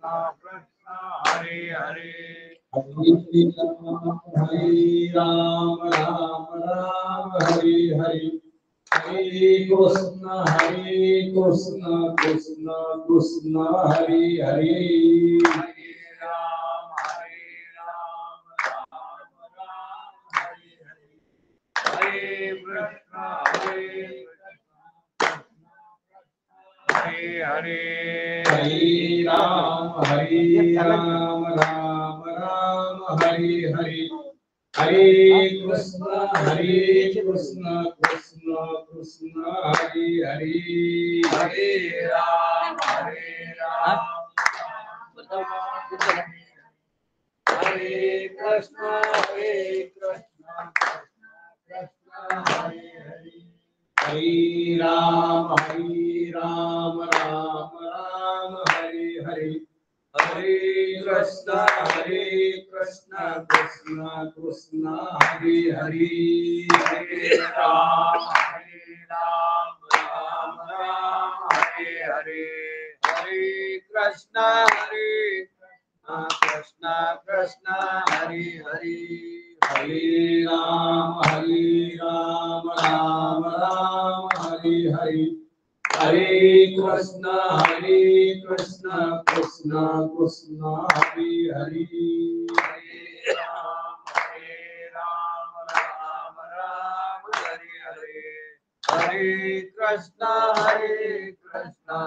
Hare Hare. Hare Ram, Ram Ram, Hare Hare. Hare Krishna, Krishna Krishna, Hare Hare. Hare Ram, Ram Ram, Hare Hare. Hare Krishna, Hare Hare. Hare Ram, Ram Ram, Hare Hare. Hare Krishna, Krishna Krishna, Hare Hare. Hare Ram, Ram Hare Krishna, Krishna Krishna, Hare Hare. Hare Ram, Ram Ram, Hare Hare. Hare Krishna, Krishna Krishna, Hare Hare. Hare Ram, Ram Hare Hare. Hare Krishna, Krishna Krishna, Hare Hare. Hare Ram, Ram Ram, Hare Hare. Hare Krishna, Krishna Krishna, Hare Hare. Hare Ram, Ram Hare Hare. Hare Krishna, Krishna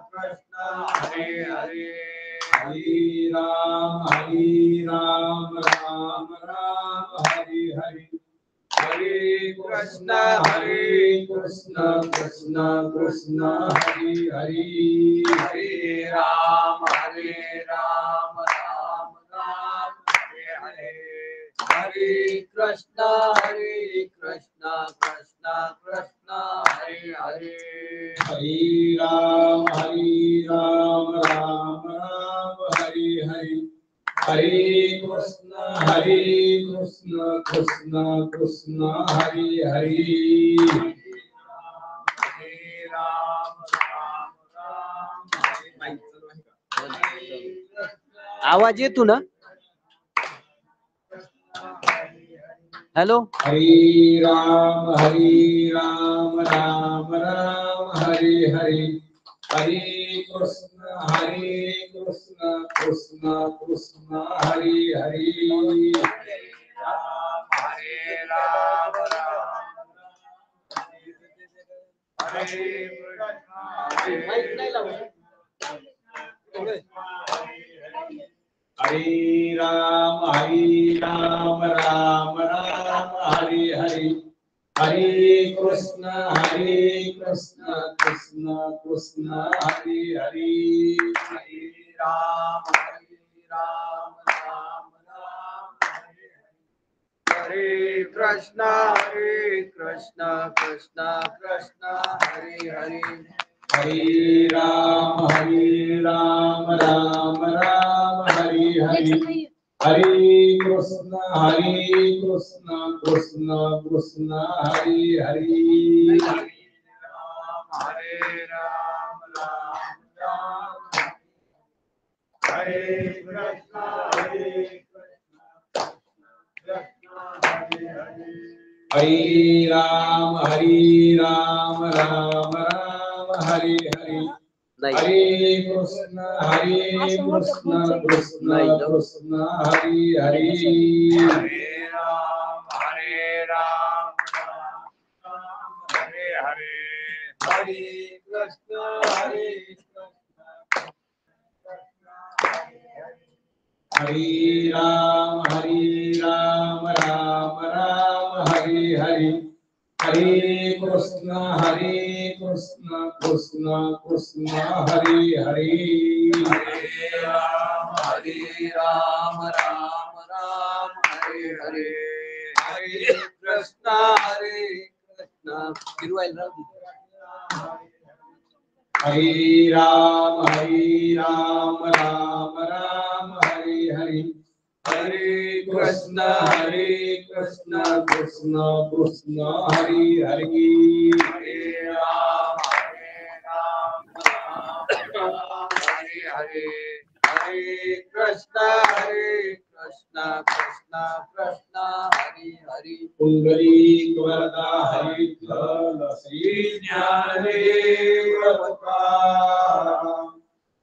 Krishna, Hare Hare. Hare Ram, Ram Hare Hare. Hare Krishna, Krishna Krishna, Hare Hare. Hare Ram, Ram Hare Hare. Hare Krishna, Krishna Krishna, Hare Hare. Hare Ram, Ram Hare Hare. Hare Krishna, Krishna Krishna, Hare Hare. Hare Ram, आवाज येतो ना? Hello. Hare Ram, Ram Hare Hare. Hare Krishna, Krishna Krishna, Hare Hare. Hare Ram, Hare Hare Ram, Ram Hare Hare. Hare Krishna, Krishna Krishna, Hare Hare. Hare Ram, Hare Krishna, Krishna Krishna, Hare Hare. Hare Ram, Ram Hare Hare. Hare Krishna, Krishna Krishna, Hare Hare. Hare Ram, Hare Krishna, Hare Ram, Ram Hare Hare. Hare Krishna, Krishna Krishna, Hare Hare. Hare Ram, Hare Hare. Hare Krishna, Hare Ram, Ram Hare Hare. Hare Krishna, Krishna Krishna, Hare Hare. Hare Ram, Hare Hare. Hare Krishna, Krishna. Hare Ram, Ram Hare Hare. Hare Krishna, Krishna Krishna, Hare Hare. Hare Ram, Hare Hare Hare Krishna Krishna Krishna Hare Hare Pundalik वरदा हरिविठ्ठल श्री ज्ञानदेव तुकाराम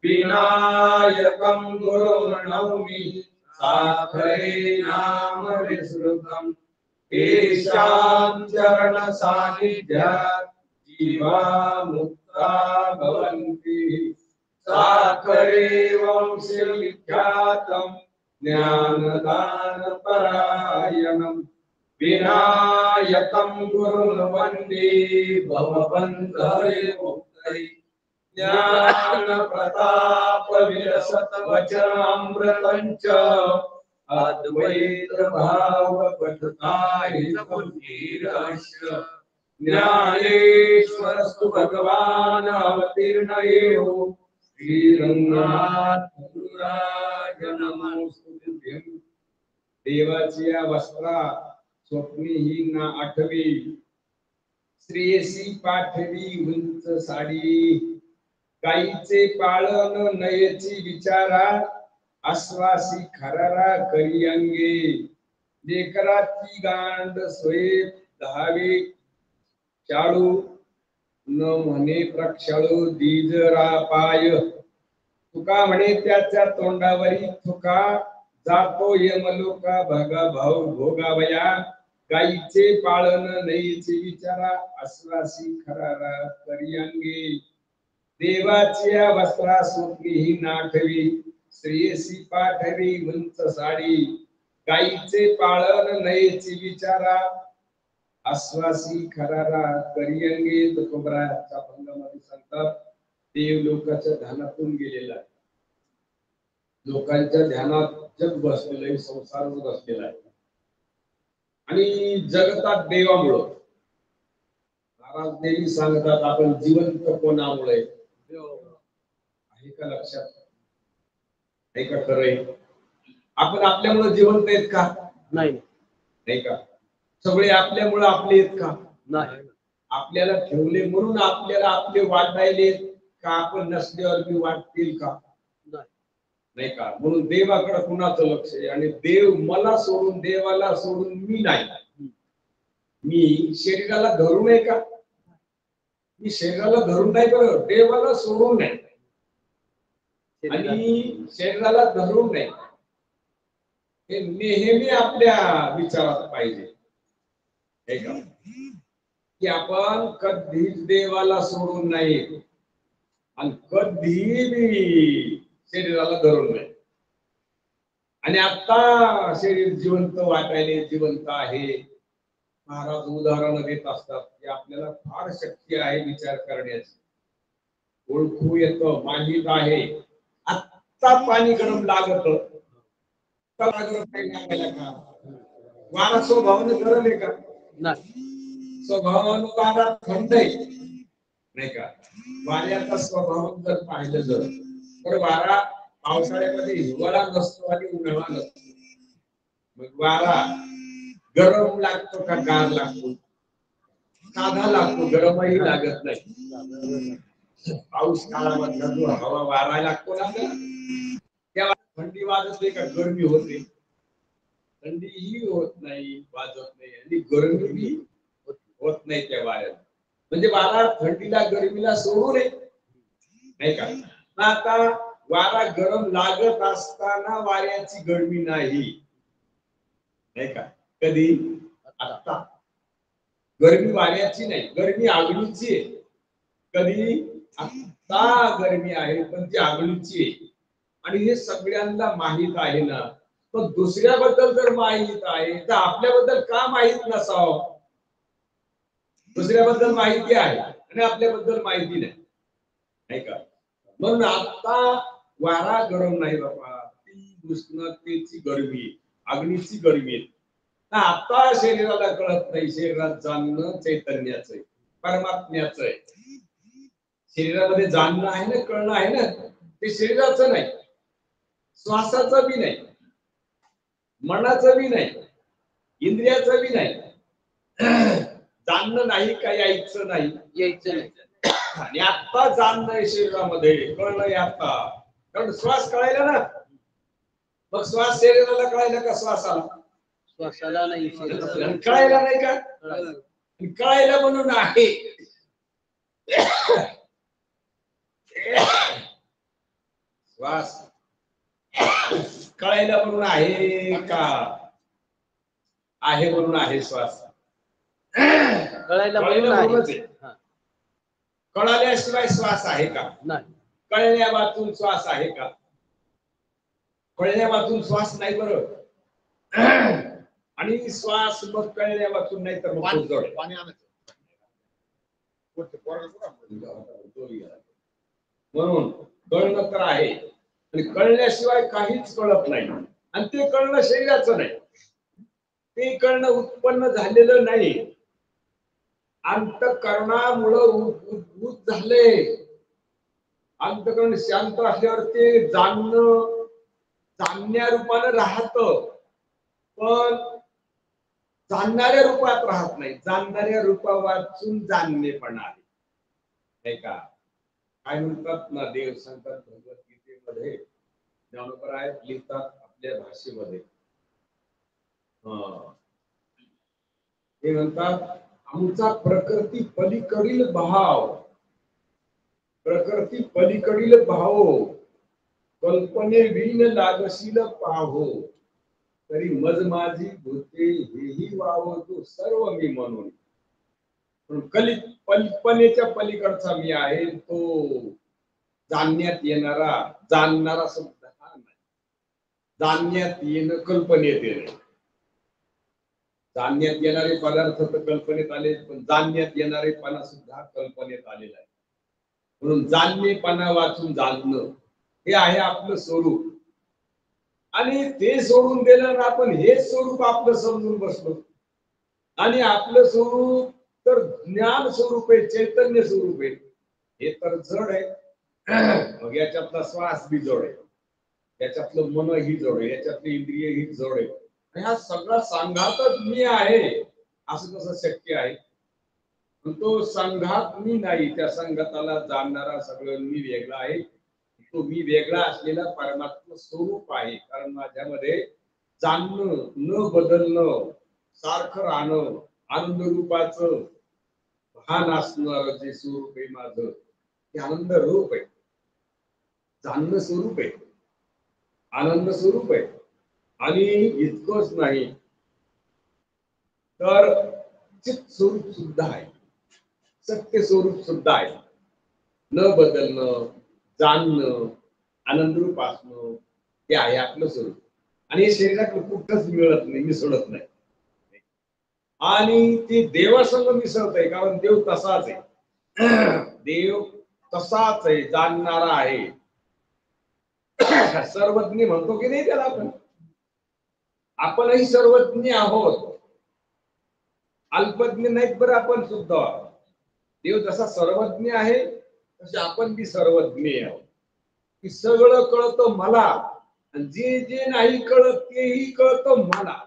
विनायकं गुरुं नौमि साखरे नाम विस्मृतम् येषां चरण सान्निध्यात् जीवा मुक्ता भवन्ति साखरे वंशे विख्यातं ज्ञानदान परायणम् विनायकं गुरुं वन्दे भवबन्धरे मुक्तये ज्ञान प्रताप विरसत वचनामृतं च अद्वैत भाव पठताय बुद्धिरस्य ज्ञानेश्वरस्तु भगवान् अवतीर्ण एव श्रीरंगनाथ गुरुराज नमोस्तुते। देवाची या वस्त्रा स्वप्नी ही ना आठवी श्रेयसी पाठवी उंच साडी गाईचे पाळण नयेची विचारा आश्वासी खरारा करी अंगे लेकराची गांड सोये दहावे शाळू न म्हणे प्रक्षाळू दीजरा पाय तुका म्हणे त्याच्या तोंडावरी तुका जातो यमलोका भगा भाऊ भोगावया गाईचे पाळण नयेचे विचारा आश्वासी खरारा करी अंगे देवाची वस्त्रा सुटली ही नाठवी श्रेयसी पाठवी उंच साडी गाईचे पाळण नयेची विचारा आश्वासी खरारा करी अंगे तुकोबराच्या भंगामध्ये सांगतात देव लोकांच्या ध्यानातून गेलेला आहे लोकांच्या ध्यानात जग बसलेलं आहे संसारच बसलेला आहे आणि जगतात देवामुळं महाराज देवी सांगतात आपण जिवंत कोणामुळे आहे का लक्षात आहे का खरंय आपण आपल्यामुळे जिवंत आहेत का नाही नाही का सगळे आपल्यामुळे आपले आहेत का नाही आपल्याला ठेवले म्हणून आपल्याला आपले वाटायले का आपण नसल्यावर बी वाटतील का नाही का म्हणून देवाकडे कुणाचं लक्ष आहे आणि देव मला सोडून देवाला सोडून मी नाही मी शरीराला धरून आहे का मी शरीराला धरून नाही बरं देवाला सोडून नाही आणि शरीराला धरून नाही हे नेहमी आपल्या विचारात पाहिजे की आपण कधीच देवाला सोडून नाही आणि कधीही शरीराला धरून नाही आणि आता शरीर जिवंत वाटायले जिवंत आहे महाराज उदाहरण देत असतात की आपल्याला फार शक्ती आहे विचार करण्याची ओळखू येतं माहित आहे आत्ता पाणी गरम लागत वारा स्वभावाने गरम आहे का नाही स्वभावानं वारा थंड आहे नाही का वाऱ्याचा स्वभाव जर पाहिलं तर वारा पावसाळ्यामध्ये हिवाळा नसतो आणि उन्हाळा नसतो मग वारा गरम लागतो का गार लागतो साधा लागतो गरमही लागत नाही पाऊस काळामधला जो हवा वारा लागतो ना तेव्हा थंडी वाजत नाही का गरमी होते थंडीही होत नाही वाजत नाही आणि गरमी होत नाही त्या वाऱ्यात म्हणजे वारा थंडीला गरमीला सोडू नये नाही का आता वारा गरम लागत असताना वाऱ्याची गरमी नाही का कधी आता गरमी वाऱ्याची नाही गरमी आगळीची आहे कधी आता गरमी आहे पण ती आगळीची आहे आणि हे सगळ्यांना माहित आहे ना पण दुसऱ्याबद्दल जर माहित आहे तर आपल्याबद्दल का माहित नसावं दुसऱ्याबद्दल माहिती आहे आणि आपल्याबद्दल माहिती नाही का म्हणून आता वारा गरम नाही बाबा ती उष्णतेची गरमी अग्नीची गरमी आहे आता शरीराला कळत नाही शरीरात जाणणं चैतन्याचं आहे परमात्म्याचं आहे शरीरामध्ये जाणणं आहे ना कळणं आहे ना ते शरीराचं नाही श्वासाचं बी नाही मनाचं बी नाही इंद्रियाचं बी नाही जाणणं नाही का यायचं नाही यायचं नाही आणि आता जाणणं शरीरामध्ये कळलंय आता कारण श्वास कळायला ना, मग श्वास शरीराला कळायला का श्वासाला? श्वासाला नाही आणि कळायला नाही का? कळायला म्हणून आहे. श्वास कळायला म्हणून आहे का? आहे म्हणून आहे श्वास. कळायला म्हणून म्हणूनच आहे. आहे. हा. कळाल्याशिवाय श्वास आहे का? नाही. कळण्या वाचून श्वास आहे का? कळण्या वाचून श्वास नाही बरोबर. आणि श्वास मग कळण्या वाचून नाही तर मग जोड. म्हणून कळणं तर आहे आणि कळल्याशिवाय काहीच कळत नाही. आणि ते कळणं शरीराचं नाही, ते कळणं उत्पन्न झालेलं नाही, अंतःकरणामुळं उद्भूत झाले. अंतःकरण शांत असल्यावर ते जाणण्या रूपानं राहत, पण जाणणाऱ्या रूपात राहत नाही. जाणणाऱ्या रूपा वाचून जाणणेपणा आहे, नाही का? काय म्हणतात ना, देव सांगतात भगवद्गीतेमध्ये, ज्ञानोबा आहेत लिहितात आपल्या भाषेमध्ये. ते म्हणतात, आमचा प्रकृती पलीकडील भाव, प्रकृती पलीकडील भाव कल्पने विण लागशील पाहो, तरी मज माझी भूते हेही वाव तू सर्व मी म्हणून. कल्पनेच्या पलीकडचा मी आहे, तो जाणण्यात येणारा, जाणणारा सुद्धा नाही. जाणण्यात येणं कल्पनेत येणं. जाणण्यात येणारे पदार्थ तर कल्पनेत आले, पण जाणण्यात येणारे पणा सुद्धा कल्पनेत आलेला आहे. म्हणून जाणणेपणा वाचून जाणणं हे आहे आपलं स्वरूप. आणि ते सोडून दिलं ना, आपण हे स्वरूप आपलं समजून बसलो. आणि आपलं स्वरूप तर ज्ञान स्वरूप आहे, चैतन्य स्वरूप आहे. हे तर जड आहे. मग याच्यातला श्वास बी जड आहे, याच्यातलं मन ही जड आहे, याच्यातली इंद्रिय ही जड आहे. ह्या सगळा संघातच मी आहे, असं कसं शक्य आहे? तो संघात मी नाही, त्या संघाताला जाणणारा सगळं मी वेगळा आहे. तो मी वेगळा असलेला परमात्मा स्वरूप आहे. कारण माझ्यामध्ये जाणणं, न बदलणं, सारखं राहणं, आनंद रूपाचं भान असणार जे स्वरूप आहे माझं, ते आनंद रूप आहे. जाणणं स्वरूप आहे, आनंद स्वरूप आहे. आणि इतकंच नाही तर चित स्वरूप सुद्धा आहे, सत्य स्वरूप सुद्धा आहे. न बदलणं, जाणणं, आनंद रूप असणं, ते आहे आपलं स्वरूप. आणि हे शरीरात कुठंच मिळत नाही, मिसळत नाही. आणि ते देवासंग मिसळत आहे, कारण देव तसाच आहे. देव तसाच आहे, जाणणारा आहे, सर्वज्ञ म्हणतो की नाही त्याला आपण. आपणही सर्वज्ञ आहोत, अल्पज्ञ नाहीत बरं आपण सुद्धा. देव जसा सर्वज्ञ आहे तसे आपण बी सर्वज्ञ आहोत. की सगळं कळतं मला, आणि जे जे नाही कळत तेही कळतं मला,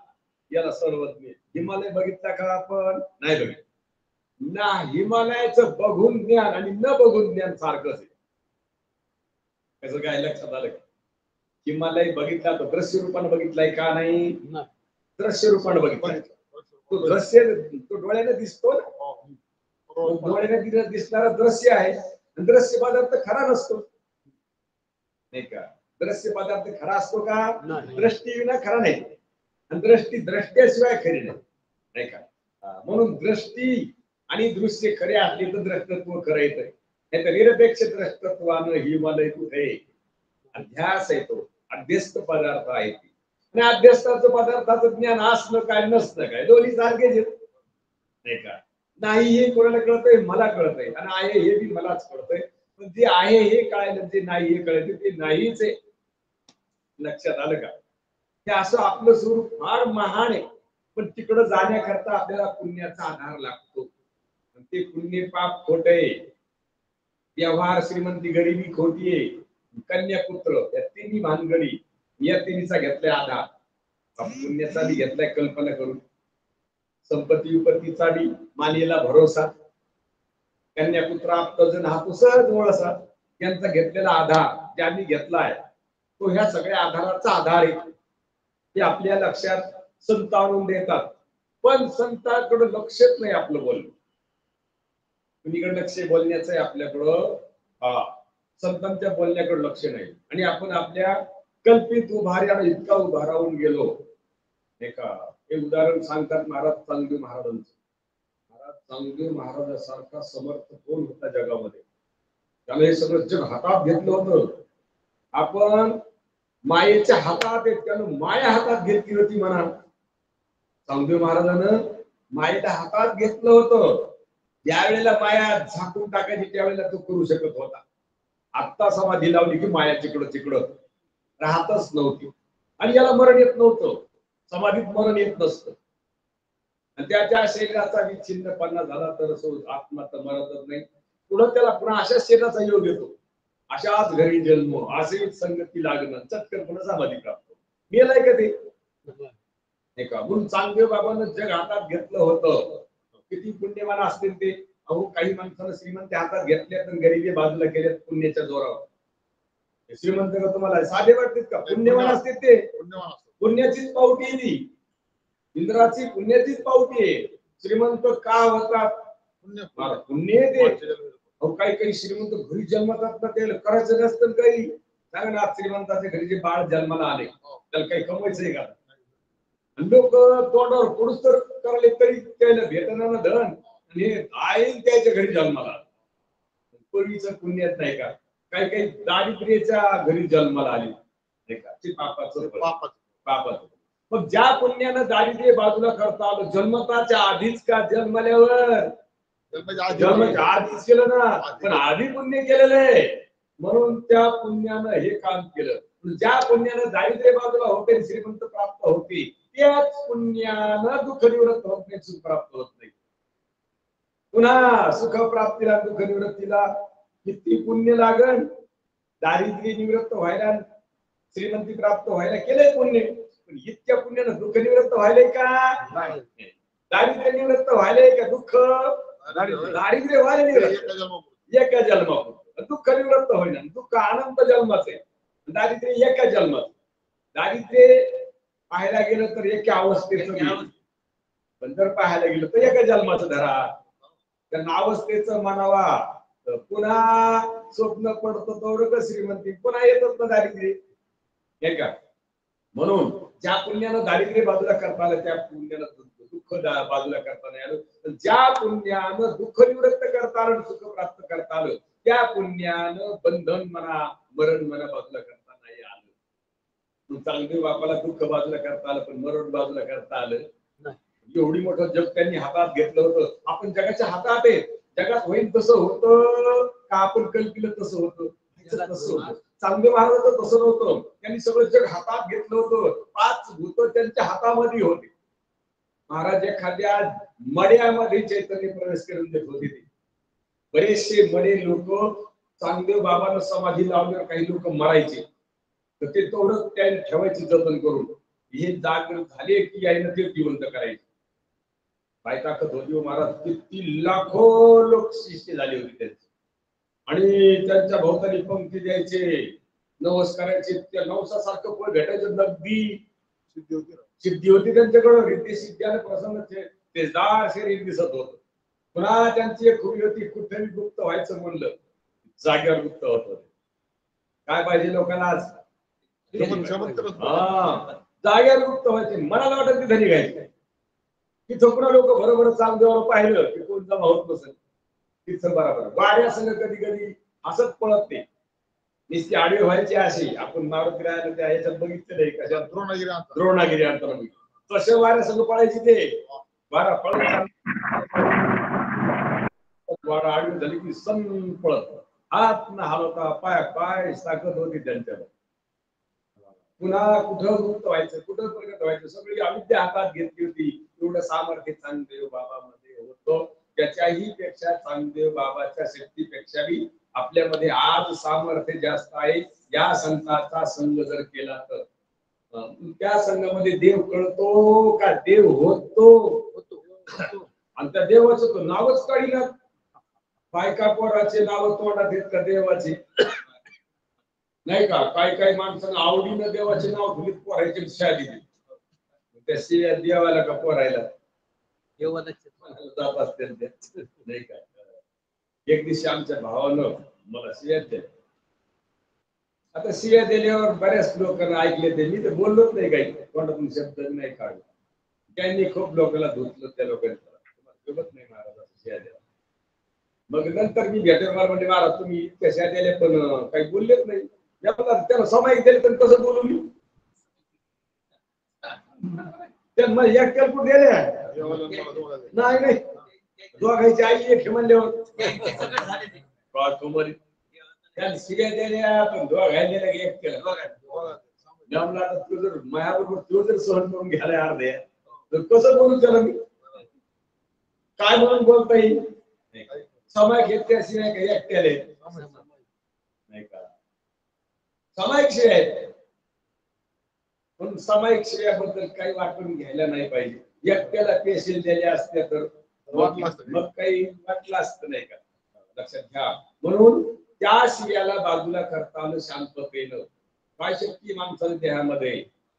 याला सर्वज्ञ. हिमालय बघितला का आपण? नाही बघितलं ना. हिमालयाचं बघून ज्ञान आणि न बघून ज्ञान सारखंच आहे. त्याचं काय लक्षात आलं? हिमालय बघितला तो दृश्य रूपाने बघितलाय का? नाही, दृश्य रूपाने बघितलाय. तो दृश्य तो डोळ्याने दिसतो ना, डोळ्याने दिसणारा दृश्य आहे. दृश्य पदार्थ खरा नसतो, नाही का? दृश्य पदार्थ खरा असतो का? दृष्टी विना खरा नाही. आणि दृष्टी दृष्ट्याशिवाय खरी नाही, नाही का? म्हणून दृष्टी आणि दृश्य खरे असले तर द्रष्टत्व खरं येतं. नाही तर निरपेक्ष द्रष्टत्वानं हिमालय कुठे? अध्यास आहे, तो अध्यस्त पदार्थ आहे. आणि अध्यस्ताचं पदार्थाचं ज्ञान असलं काय नसलं काय, दोन्ही सारखेच आहेत, नाही का? नाही हे कोणाला कळतंय? मला कळतंय. आणि आहे हे बी मलाच कळतंय. पण जे आहे हे कळायला, जे नाही हे कळायचं ते नाहीच आहे. लक्षात आलं का? हे असं आपलं स्वरूप फार महान आहे. पण तिकडं जाण्याकरता आपल्याला पुण्याचा आधार लागतो. ते पुण्य पाप खोट आहे, व्यवहार श्रीमंती गरिबी खोटी आहे, कन्यापुत्र या तिन्ही भानगडी, या तिन्हीचा घेतलाय आधार. पुण्याचा बी घेतलाय कल्पना करून. संपत्ती उपत्तीचा बी मानेला भरोसा. कन्यापुत्र आपजन हा तो सहज वळसा. त्यांचा घेतलेला आधार ज्यांनी घेतलाय तो ह्या सगळ्या आधाराचा आधार आहे. ते आपल्या लक्षात संत आणून देतात, पण संतांकडे लक्षच नाही आपलं बोलणं. कुणीकडे लक्ष बोलण्याचं आहे आपल्याकडं? संतांच्या बोलण्याकडे लक्ष नाही. आणि आपण आपल्या कल्पित उभाऱ्याला इतका उभा राहून गेलो. हे उदाहरण सांगतात महाराज चांगदेव महाराजांचं. महाराज चांगदेव महाराजासारखा समर्थ कोण होता जगामध्ये? त्याला हे सगळं जग हातात घेतलं होतं. आपण मायेच्या हातात आहे, त्यानं माया हातात घेतली होती म्हणा. चांगदेव महाराजानं मायेला हातात घेतलं होतं. ज्यावेळेला माया झाकून टाकायची त्यावेळेला तो करू शकत होता. आत्ता समाधी लावली की माया तिकडं तिकडं राहतच नव्हती. आणि याला मरण येत नव्हतं. समाधीत मरण येत नसतं. आणि त्या शरीराचा विच्छिन्नपणा झाला तर आत्मा तर मरतच नाही. पुढे त्याला पुन्हा अशा शरीराचा योग येतो. अशाच घरी जन्म, असेच संगती लागणं, चटकन पुन्हा समाधी प्राप्त. मेलाय का ते? म्हणून चांगदेव बाबांना जग हातात घेतलं होतं. किती पुण्यवान असतील ते. अहो काही माणसानं श्रीमंत हातात घेतल्यात आणि गरिबी बाजूला केल्यात पुण्याच्या जोरावर. श्रीमंत का तुम्हाला साधे वाटतात का? पुण्यवान असतील ते. पुण्याचीच पावती ती. इंद्राची पुण्याचीच पावती आहे. श्रीमंत का होतात? पुण्य ते. अहो काही काही श्रीमंत घरी जन्मतात ना, ते करायचं नसतं काही. सांगा ना, श्रीमंताच्या घरी जे बाळ जन्माला आले त्याला काही कमवायचंय का? लोक तोंडावर पुरुष तर करले तरी त्याला भेटणार ना धन. आणि आईन त्याच्या घरी जन्माला. पूर्वीचं पुण्यात नाही का? काही काही दारिद्र्याच्या घरी जन्माला आली नाही का? ते पापाचं. मग ज्या पुण्यानं दारिद्र्य बाजूला करता आलं जन्मताच्या आधीच का जन्मल्यावर? जन्माच्या आधीच केलं ना. पण आधी पुण्य केलेलं आहे म्हणून त्या पुण्यानं हे काम केलं. ज्या पुण्यानं दारिद्र्य बाजूला होते श्रीमंत प्राप्त होते त्याच पुण्यानं दुःख निवृत्त होत नाही, सुख प्राप्त होत नाही. पुन्हा सुख प्राप्तीला दुःख निवृत्तीला किती पुण्य लागल? दारिद्र्य निवृत्त व्हायला श्रीमंती प्राप्त व्हायला केलंय पुण्य. पण इतक्या पुण्यानं दुःख निवृत्त व्हायलंय का? दारिद्र्य निवृत्त व्हायलंय का? दुःख दारिद्र्य व्हायला एका जन्मापुरतं. दुःख निवृत्त होईना. दुःख अनंत जन्माचं आहे. दारिद्र्य एका जन्माचं. दारिद्र्य पाहायला गेलं तर एका अवस्थेचं, पण जर पाहायला गेलं तर एका जन्माचं धरा. त्यांना अवस्थेचं मानावा. पुन्हा स्वप्न पडतं तेवढं श्रीमंती पुन्हा येतच ना दारिद्र्य. हे का? म्हणून ज्या पुण्यानं दारिद्र्य बाजूला करता आलं त्या पुण्यानं दुःख बाजूला करता नाही आलं. ज्या पुण्यानं दुःख निवृत्त करता आलं, सुख प्राप्त करता आलं, त्या पुण्यानं बंधन म्हणा मरण म्हणा बाजूला करता नाही आलं. चांगदेव बापाला दुःख बाजूला करता आलं पण मरण बाजूला करता आलं. एवढी मोठं जग त्यांनी हातात घेतलं होतं. आपण जगाच्या हातात आहे. जगात होईल तसं होतं का आपण कल्पिलं तसं होतं? तसं होतं. चांगदेव महाराजांचं तसं नव्हतं. त्यांनी सगळं जग हातात घेतलं होतं. 5 भूत त्यांच्या हातामध्ये होते. महाराज एखाद्या मड्यामध्ये चैतन्य प्रवेश करून देत होते. बरेचसे मडे लोक चांगदेव बाबांना समाधी लावल्यावर काही लोक मरायचे तर ते तेवढं त्यांनी ठेवायचे जतन करून. हे जागृत झाले की यायला ते जिवंत करायचे. काय ताकद होती महाराज. किती लाखो लोक शिष्य झाले होते त्यांचे. आणि त्यांच्या भोवताली पंक्ती द्यायचे, नवस करायचे. त्या नवसासारखं फळ भेटायचं. नगदी सिद्धी होती त्यांच्याकडं. रिद्धी सिद्धी आणि प्रसन्न तेजदार शरीर दिसत होत. पुन्हा त्यांची एक खूबी होती, कुठेही गुप्त व्हायचं म्हणलं जागेवर गुप्त होत होते. काय पाहिजे लोकांना आज? जागेवर गुप्त व्हायचे. मनाला वाटत ते धनी घ्यायचे. की थोपडा लोक बरोबर चांगदेवावर पाहिलं की कोण जमा होत नसेल तिथं बरोबर वाड्या संग कधी कधी असंच पळत ते नुसती आडवे व्हायची अशी. आपण मारुती राहायला त्या ह्याच्यात बघितलं नाही का? द्रोणागिरी अंतर तसे वाऱ्या संग पळायची. ते वारा पळत वारा आडवी झाली की सण पळत. हात न हलवता पाय ताकद होती त्यांच्यावर. पुन्हा कुठं गुप्त व्हायचं, कुठं प्रगट व्हायचं, सगळी अविद्या हातात घेतली होती. एवढं सामर्थ्य चांगदेव बाबामध्ये होतं. त्याच्याही पेक्षा चांगदेव बाबाच्या शक्तीपेक्षाही आपल्यामध्ये आज सामर्थ्य जास्त आहे. या संतांचा संग जर केला तर त्या संघामध्ये देव कळतो का देव होतो? आणि त्या देवाचं तो नावच काढीना. बायका पोराचे नाव तोंडात येत का देवाचे नाही का काही माणसांना आवडीनं देवाचे नाव घेऊन पोरायचे शादी त्या शिव्या देवाला का पोरायला जात असते नाही का. एक दिवशी आमच्या भावानं मला शिव्या दिल्या. आता शिव्या दिल्यावर बऱ्याच लोकांना ऐकले ते मी तर बोललोच नाही काही तोंडातून शब्द नाही काढला. त्यांनी खूप लोकांना धुतलं त्या लोकांनी सोबत नाही महाराज शिव्या द्या. मग नंतर मी भेटेल मला म्हणजे महाराज तुम्ही इतक्या शिव्या दिल्या पण काही बोललेच नाही. त्याला समाई दिले तर कसं बोलू मी एकट्याला कुठे गेले नाही दोघांची आई एक म्हणल्यावर शिव्या दिल्या पण दोघांना एक केलं जमला तर तू जर माझ्याबरोबर तू जर सहन करून घ्यायला अर्धे तर कसं बोलू त्याला मी काय म्हणून बोलता येईल. समय घेतल्याशिवाय काही एकट्याले नाही का सामायिक शिव्या आहेत पण सामायिक शिव्याबद्दल काही वाटून घ्यायला नाही पाहिजे. एकट्याला पेशील दिल्या असत्या तर मग काही वाटलं असतं नाही का. लक्षात घ्या म्हणून त्या शिव्याला बाजूला करता आलं शांततेनं. काय शक्ती माणसाच्या देहामध्ये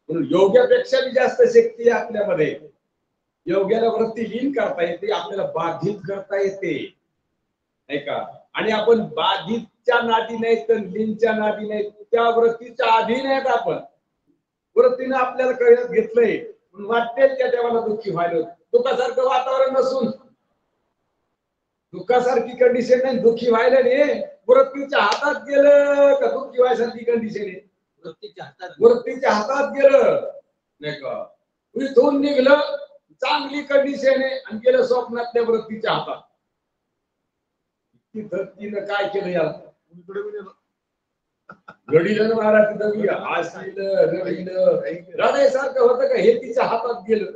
म्हणून योग्यापेक्षा जास्त शक्ती आहे आपल्यामध्ये. योग्याला वृत्ती लीन करता येते आपल्याला बाधित करता येते नाही का. आणि आपण बाधितच्या नादी नाही तर लीनच्या नादी नाही त्या वृत्तीच्या अधीन आहेत आपण. वृत्तीने आपल्याला कळत घेतलंय वाटते त्या देवाला दुःखी व्हायला दुःखासारखं वातावरण नसून दुःखासारखी कंडिशन नाही दुःखी व्हायला नाही. वृत्तीच्या हातात गेलं का दुःखी व्हायसारखी कंडिशन आहे. वृत्तीच्या हातात गेलं नाही का इथून निघलं चांगली कंडिशन आहे आणि गेलं स्वप्नातल्या वृत्तीच्या हातात. तिनं काय केलं याला घडीलं महाराज तिथं रडायसारखं होतं का हे तिच्या हातात गेलं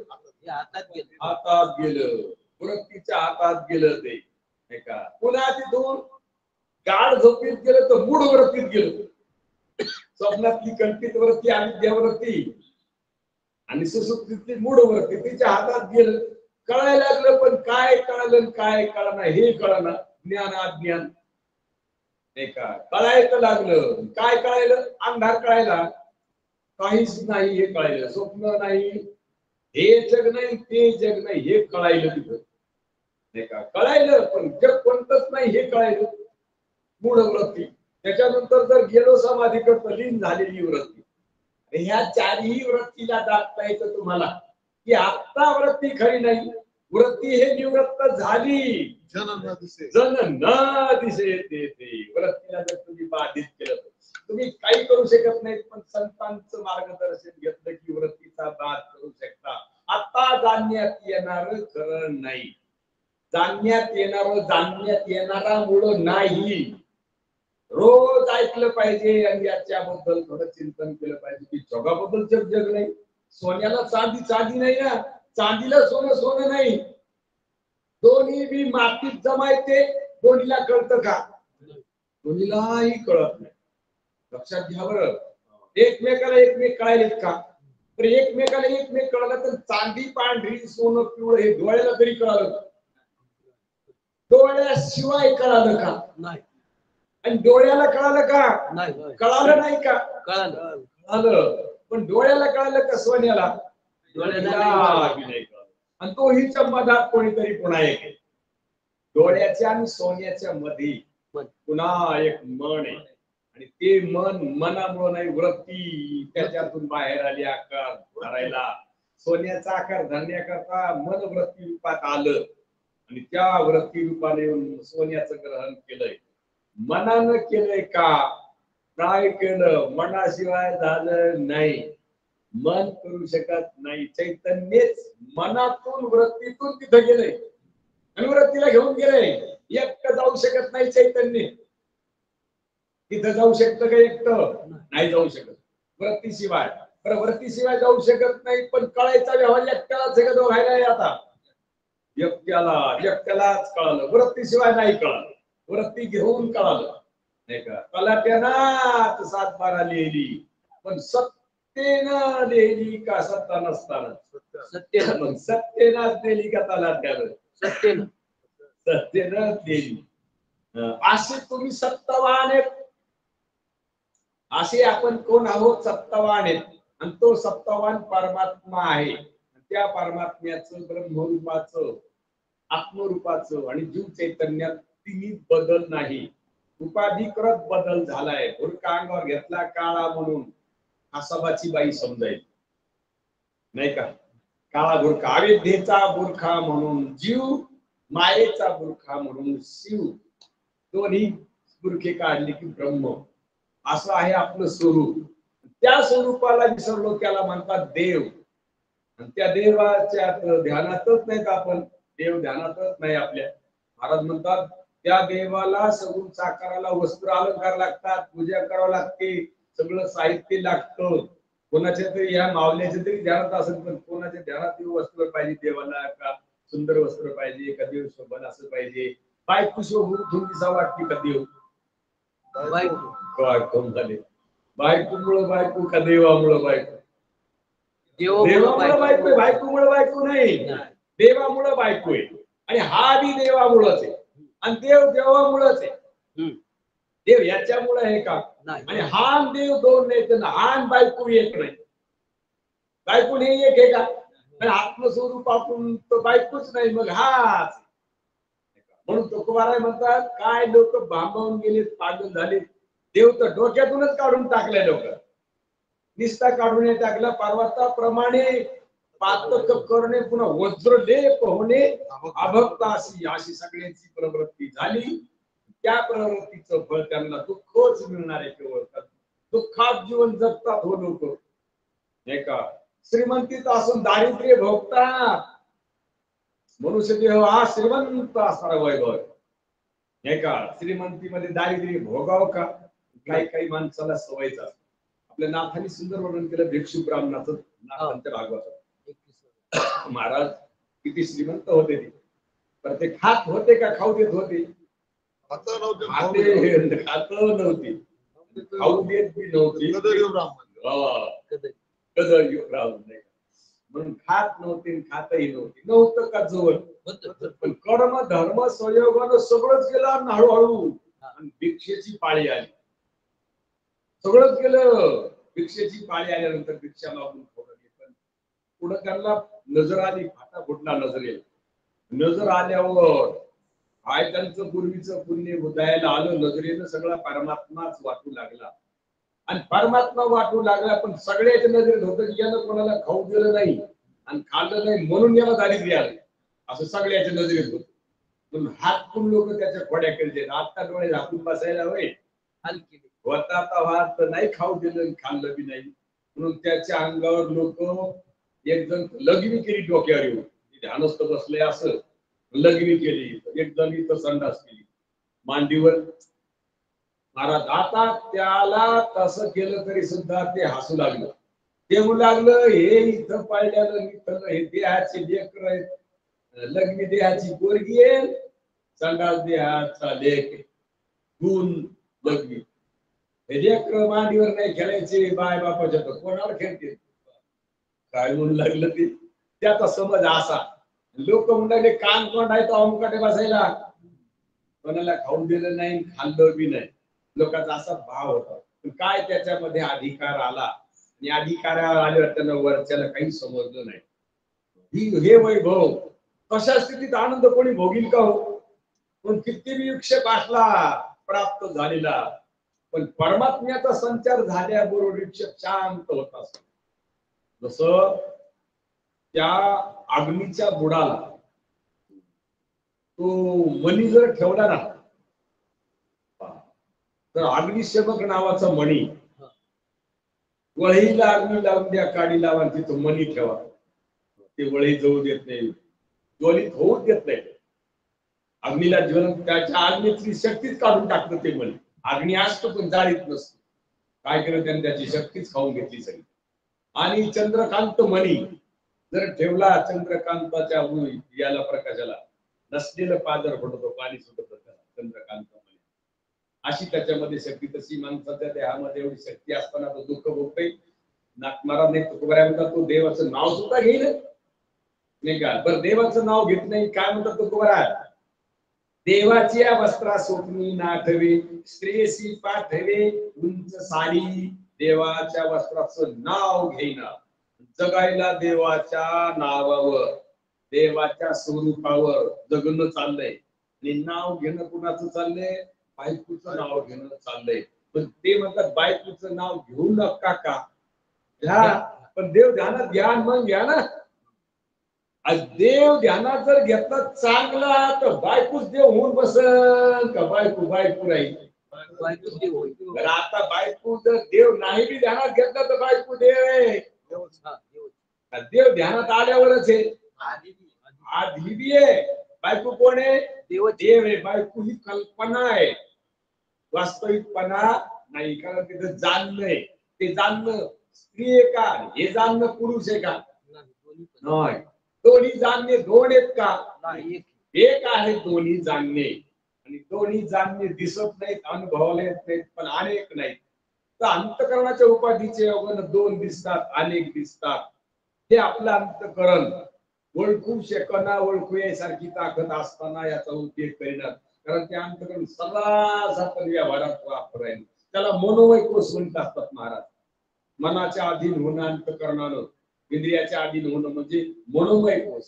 हातात गेलं वृत्तीच्या हातात गेलं ते नाही का. पुन्हा तिथून गाढ झोपीत गेलं तर मूढ वृत्तीत गेलं. स्वप्नातली कल्पित वृत्ती आणि देववृत्ती आणि सुसुप्तीतली मूढ वृत्ती तिच्या हातात गेलं. कळायला लागलं पण काय कळालं काय कळना हे कळना ज्ञान अज्ञान नाही का. कळायचं लागलं काय कळायलं अंधार कळायला काहीच नाही हे कळायलं. स्वप्न नाही हे जग नाही ते जग नाही हे कळायलं तिथं नाही का. कळायलं पण जग कोणतंच नाही हे कळायलं मूढ वृत्ती. त्याच्यानंतर जर गेलो समाधी करतो लीन झालेली वृत्ती. ह्या चारही वृत्तीला दाखता येतं तुम्हाला की आता वृत्ती खरी नाही. वृत्ती हे निवृत्त झाली जन न दिसे ते वृत्तीला जर तुम्ही बाधित केलं तुम्ही काही करू शकत नाही. पण संतांचं मार्गदर्शन घेतलं की वृत्तीचा बाध करू शकता. आता जाणण्यात येणार खरं नाही. जाणण्यात येणारा मूळ नाही. रोज ऐकलं पाहिजे आणि याच्याबद्दल थोडं चिंतन केलं पाहिजे की जगाबद्दल जग नाही. सोन्याला चांदी नाही ना चांदीला सोनं नाही. दोन्ही बी मातीत जमायचे. दोन्हीला कळतं का दोन्हीलाही कळत नाही. लक्षात घ्या बरं. एकमेक कळायलेत का तर एकमेक कळलं तर चांदी पांढरी सोनं पिवळं हे डोळ्याला तरी कळालं डोळ्याशिवाय कळालं का नाही. आणि डोळ्याला कळालं का नाही. कळालं नाही का कळालं पण डोळ्याला कळालं का सोन्याला डोळ्याला नाही कळालं. आणि तो हिच्या मधात कोणीतरी पुन्हा एक डोळ्याच्या आणि सोन्याच्या मध्ये पुन्हा एक मन आहे. आणि ते मनामुळे नाही वृत्ती त्याच्यातून बाहेर आली आकार धरायला. सोन्याचा आकार धरण्याकरता मन वृत्ती रूपात आलं आणि त्या वृत्ती रूपाने सोन्याचं ग्रहण केलंय. मनानं केलंय का काय केलं मनाशिवाय झालं नाही. मन करू शकत नाही. चैतन्यच मनातून वृत्तीतून तिथं गेलंय आणि वृत्तीला घेऊन गेलंय. एकटं जाऊ शकत नाही चैतन्य. तिथं जाऊ शकतं का एकटं नाही जाऊ शकत वृत्तीशिवाय. बरं वृत्तीशिवाय जाऊ शकत नाही पण कळायचा व्यवहार एकट्यालाच सगळं दोघायला. आता एकट्यालाच कळालं वृत्तीशिवाय नाही कळालं. वृत्ती घेऊन कळालं नाही का. कलाट्यानाच 7/12 लिहिली पण सत्तेनं लिहिली का सत्ता नसताना सत्तेनाच लिहिली का तलाट्यानं सत्तेनच लिहिली. असे तुम्ही सत्तावान आहेत. असे आपण कोण आहोत? सत्तावान आहेत. आणि तो सत्तावान परमात्मा आहे. त्या परमात्म्याचं, ब्रह्मरूपाचं, आत्मरूपाचं आणि जीव चैतन्यात तिन्ही बदल नाही. उपाधिकृत बदल झालाय. बुरखा अंगावर घेतला काळा म्हणून आसाबाची बाई समजायची नाही का? काळा बुरखा अविद्येचा बुरखा म्हणून जीव, मायेचा बुरखा म्हणून शिव. दोन्ही बुरखे काढले की ब्रह्म. असं आहे आपलं स्वरूप. त्या स्वरूपाला विसरलो त्याला म्हणतात देव. आणि त्या देवाच्या ध्यानातच नाहीत आपण. देव ध्यानातच नाही आपल्या. महाराज म्हणतात त्या देवाला सगुण साकाराला वस्त्र अलंकार लागतात, पूजा करावं लागते, सगळं साहित्य लागतं. कोणाच्या तरी या मावल्याच्या तरी ध्यानात असेल, पण कोणाच्या ध्यानात वस्त्र पाहिजे देवाला, का सुंदर वस्त्र पाहिजे, का देव शोभन असं पाहिजे. बायको शोभून दिसा वाटते का देव? बायकोमुळं बायको का देवामुळं बायको? देवामुळं बायको, बायकोमुळं बायको नाही, देवामुळं बायको आहे. आणि हा बी देवामुळंच आहे. आणि देव देवामुळंच आहे. देव याच्यामुळे आहे का? आणि हा देव दोन नाही, तर हा बायको एक नाही. बायको हे एक आहे का? आणि आत्मस्वरूप आपण तो बायकोच नाही, मग हाच. म्हणून तुकोबाराय म्हणतात काय लोक भांबावून गेले, पागल झाले. देव तर डोक्यातूनच काढून टाकलाय. लोक निस्ता काढून टाकला. पर्वताप्रमाणे पातक करणे, पुन्हा वज्रलेप होणे, अभक्तासी अशी सगळ्यांची प्रवृत्ती झाली. त्या प्रवृत्तीचं फळ त्यांना दुःखच मिळणार आहे. केवळ दुःखात जीवन जगतात हो लोक नाही का? श्रीमंतीत असून दारिद्र्य भोगतात. मनुष्य देह हा श्रीमंत असणारा वैभव नाही का? श्रीमंतीमध्ये दारिद्र्य भोगाव का? काही काही माणसाला सवयच असते. आपल्या नाथांनी सुंदर वर्णन केलं भिक्षू ब्राह्मणाचं, नाथांच्या भागवतात. महाराज किती श्रीमंत होते ते, पण ते खात होते का खाऊ देत होते? खात नव्हती, खाऊ देत बी नव्हती. म्हणून खात नव्हते, खातही नव्हती. नव्हतं का जवळ? पण कर्म धर्म संयोगानं सगळंच केलं. आणि हळूहळू भिक्षेची पाळी आली. सगळंच केलं. भिक्षेची पाळी आल्यानंतर भिक्षा मागून पण पुढे त्यांना नजर आली. फाटा फुटला नजरेल. नजर आल्यावर काय त्यांचं पूर्वीचं पुण्य उदयाला आलं. नजरेनं सगळा परमात्माच वाटू लागला. आणि परमात्मा वाटू लागला, पण सगळ्याच्या नजरेत होतं की यानं कोणाला खाऊ दिलं नाही आणि खाल्लं नाही, म्हणून याला दारिद्र्य आलं, असं सगळ्याच्या नजरेत होत. म्हणून हातकून लोक त्याच्या खोड्या केले. आता डोळे झाकून बसायला होय होता भात नाही खाऊ दिलं, खाल्लं बी नाही, म्हणून त्याच्या अंगावर लोक एक जण लग्नी केली. डोक्यावर येऊन ध्यानस्थ बसले असं लग्नी केली. एक जण इथं संडास केली मांडीवर. महाराज आता त्याला तसं केलं तरी सुद्धा ते हसू लागलं. ते म्हणू लागलं हे इथं पाहिल्यानं हे देहाचे लेकर आहेत, लग्नी देहाची पोरगी आहे, संडास देहाचा लेख गुण लग्नी. हे लेकर मांडीवर नाही खेळायचे, बाय बापाच्या तर कोणावर खेळते काय म्हणू लागलं ते. त्याचा समज असा. लोक म्हणले कान कोण आहे तो अमुकाटे बसायला, कोणाला खाऊन दिलं नाही, खाल्लं बी नाही. लोकांचा असा भाव होता. काय त्याच्यामध्ये अधिकार आला आणि अधिकारावर आल्यावर त्यांना वरच्याला काही समजलं नाही. हे वैभव कशा स्थितीत आनंद कोणी भोगील का हो? पण किती विक्षेप असला प्राप्त झालेला, पण परमात्म्याचा संचार झाल्याबरोबर विक्षेप शांत होत असतो. जसं त्या अग्नीच्या बुडाला तो मणी जर ठेवला ना, तर अग्निशमक नावाचा मणी, वळीला अग्नी लावून द्या, काडी लावा, तिथं मणी ठेवा, ते वळी जाऊ देत नाही, ज्वलित होऊ देत नाही. अग्नीला ज्वलन, त्याच्या अग्नीची शक्तीच काढून टाकतं ते मणी. अग्नी असतो पण जाळीत नसतो. काय केलं त्याने? त्याची शक्तीच खाऊन घेतली सगळी. आणि चंद्रकांत मणी जर ठेवला, चंद्रकांताच्या याला प्रकाशाला नसलेलं पाजर पडतो, पाणी सुटत त्याला चंद्रकांत मणी. अशी त्याच्यामध्ये शक्ती. तशी माणसाच्या देहामध्ये एवढी शक्ती असताना तो दुःख भोगतोय. महाराज नाही तुकोबाराय तो देवाचं नाव सुद्धा घेईल नाही का? बरं देवाचं नाव घेत नाही काय म्हणतात तुकोबाराय? देवाची वस्त्रा स्वप्नी नाठवे, श्रेयसी पाठवे उंच साडी. देवाच्या वस्त्राचं नाव घेणं, जगायला देवाच्या नावावर, देवाच्या स्वरूपावर जगणं चाललंय. आणि नाव घेणं कुणाचं चाललंय? बायकोचं नाव घेणं चाललंय. पण ते म्हणतात बायकोचं नाव घेऊ नका का? घ्या, पण देव ध्यानात घ्या, मग घ्या ना. देव ध्यानात जर घेतला चांगला तर बायकोच देव होऊन बसल का? बायको राहील. तर आता बायको जर देव नाही बी ध्यानात घेतला तर बायको देव आहे. देव ध्यानात आल्यावरच आहे. आधी बी आहे. बायको कोण आहे? देव आहे. बायको ही कल्पना आहे, वास्तविकपणा नाही. कारण तिथं जाणणं, ते जाणणं स्त्री आहे का? हे जाणणं पुरुष आहे का? नाही. दोन्ही जाणणे दोन आहेत का? एक आहे दोन्ही जाणणे. आणि दोन्ही जाणणे दिसत नाहीत, अनुभवाला येत नाहीत, पण अनेक नाहीत. तर अंतःकरणाच्या उपाधीचे अवगुण दोन दिसतात, अनेक दिसतात. हे आपलं अंतःकरण ओळखू शकना, ओळखू यासारखी ताकद असताना याचा उपयोग करीनात. कारण ते अंतःकरण सदा व्यवहारात वापरायला त्याला मनोमय कोश म्हणतात महाराज. मनाच्या अधीन होणं अंतःकरणानं, इंद्रियाच्या अधीन होणं म्हणजे मनोमय कोश,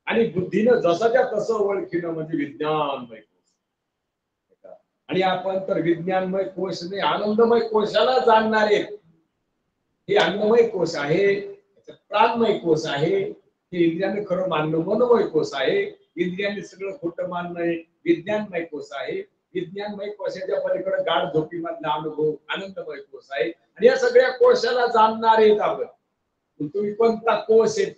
आणि बुद्धीनं जसाच्या तसं ओळखीनं म्हणजे विज्ञानमय कोश. आणि आपण तर विज्ञानमय कोश नाही, आनंदमय कोशाला जाणणारे. हे अन्नमय कोश आहे, प्राणमय कोश आहे. हे इंद्रियाने खरं मानणं मनोमय कोश आहे. इंद्रियाने सगळं खोटं मानणं विज्ञानमय कोश आहे. विज्ञानमय कोशाच्या पलीकडे गाढ झोपीमधला अनुभव आनंदमय कोश आहे. आणि या सगळ्या कोशाला जाणणारे आपण. तुम्ही कोणता कोश आहे?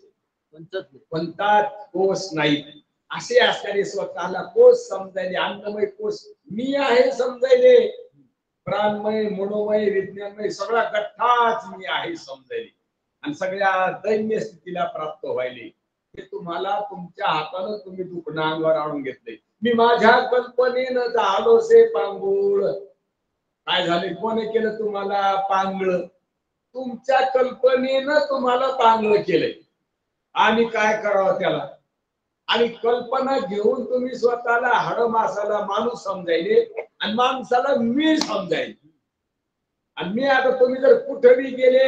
कोणता कोश नाही. असे असणारे स्वतःला कोश समजायले, अन्नमय कोश मी आहे समजायले, प्राणमय मनोमय विज्ञानमय सगळा गठ्ठाच मी आहे समजायले, आणि सगळ्या दैन्य स्थितीला प्राप्त व्हायले. ते तुम्हाला तुमच्या हातानं तुम्ही दुखणं अंगावर आणून घेतले. मी माझ्या कल्पनेनं झालोसे पांगुळ. काय झाले? कोणी केलं तुम्हाला पांगळ? तुमच्या कल्पनेनं तुम्हाला पांगळ केलंय. आणि काय करावं त्याला? आणि कल्पना घेऊन तुम्ही स्वतःला हाड मासाला माणूस समजायले, आणि माणसाला मी समजायले. आणि मी आता तुम्ही जर कुठेही गेले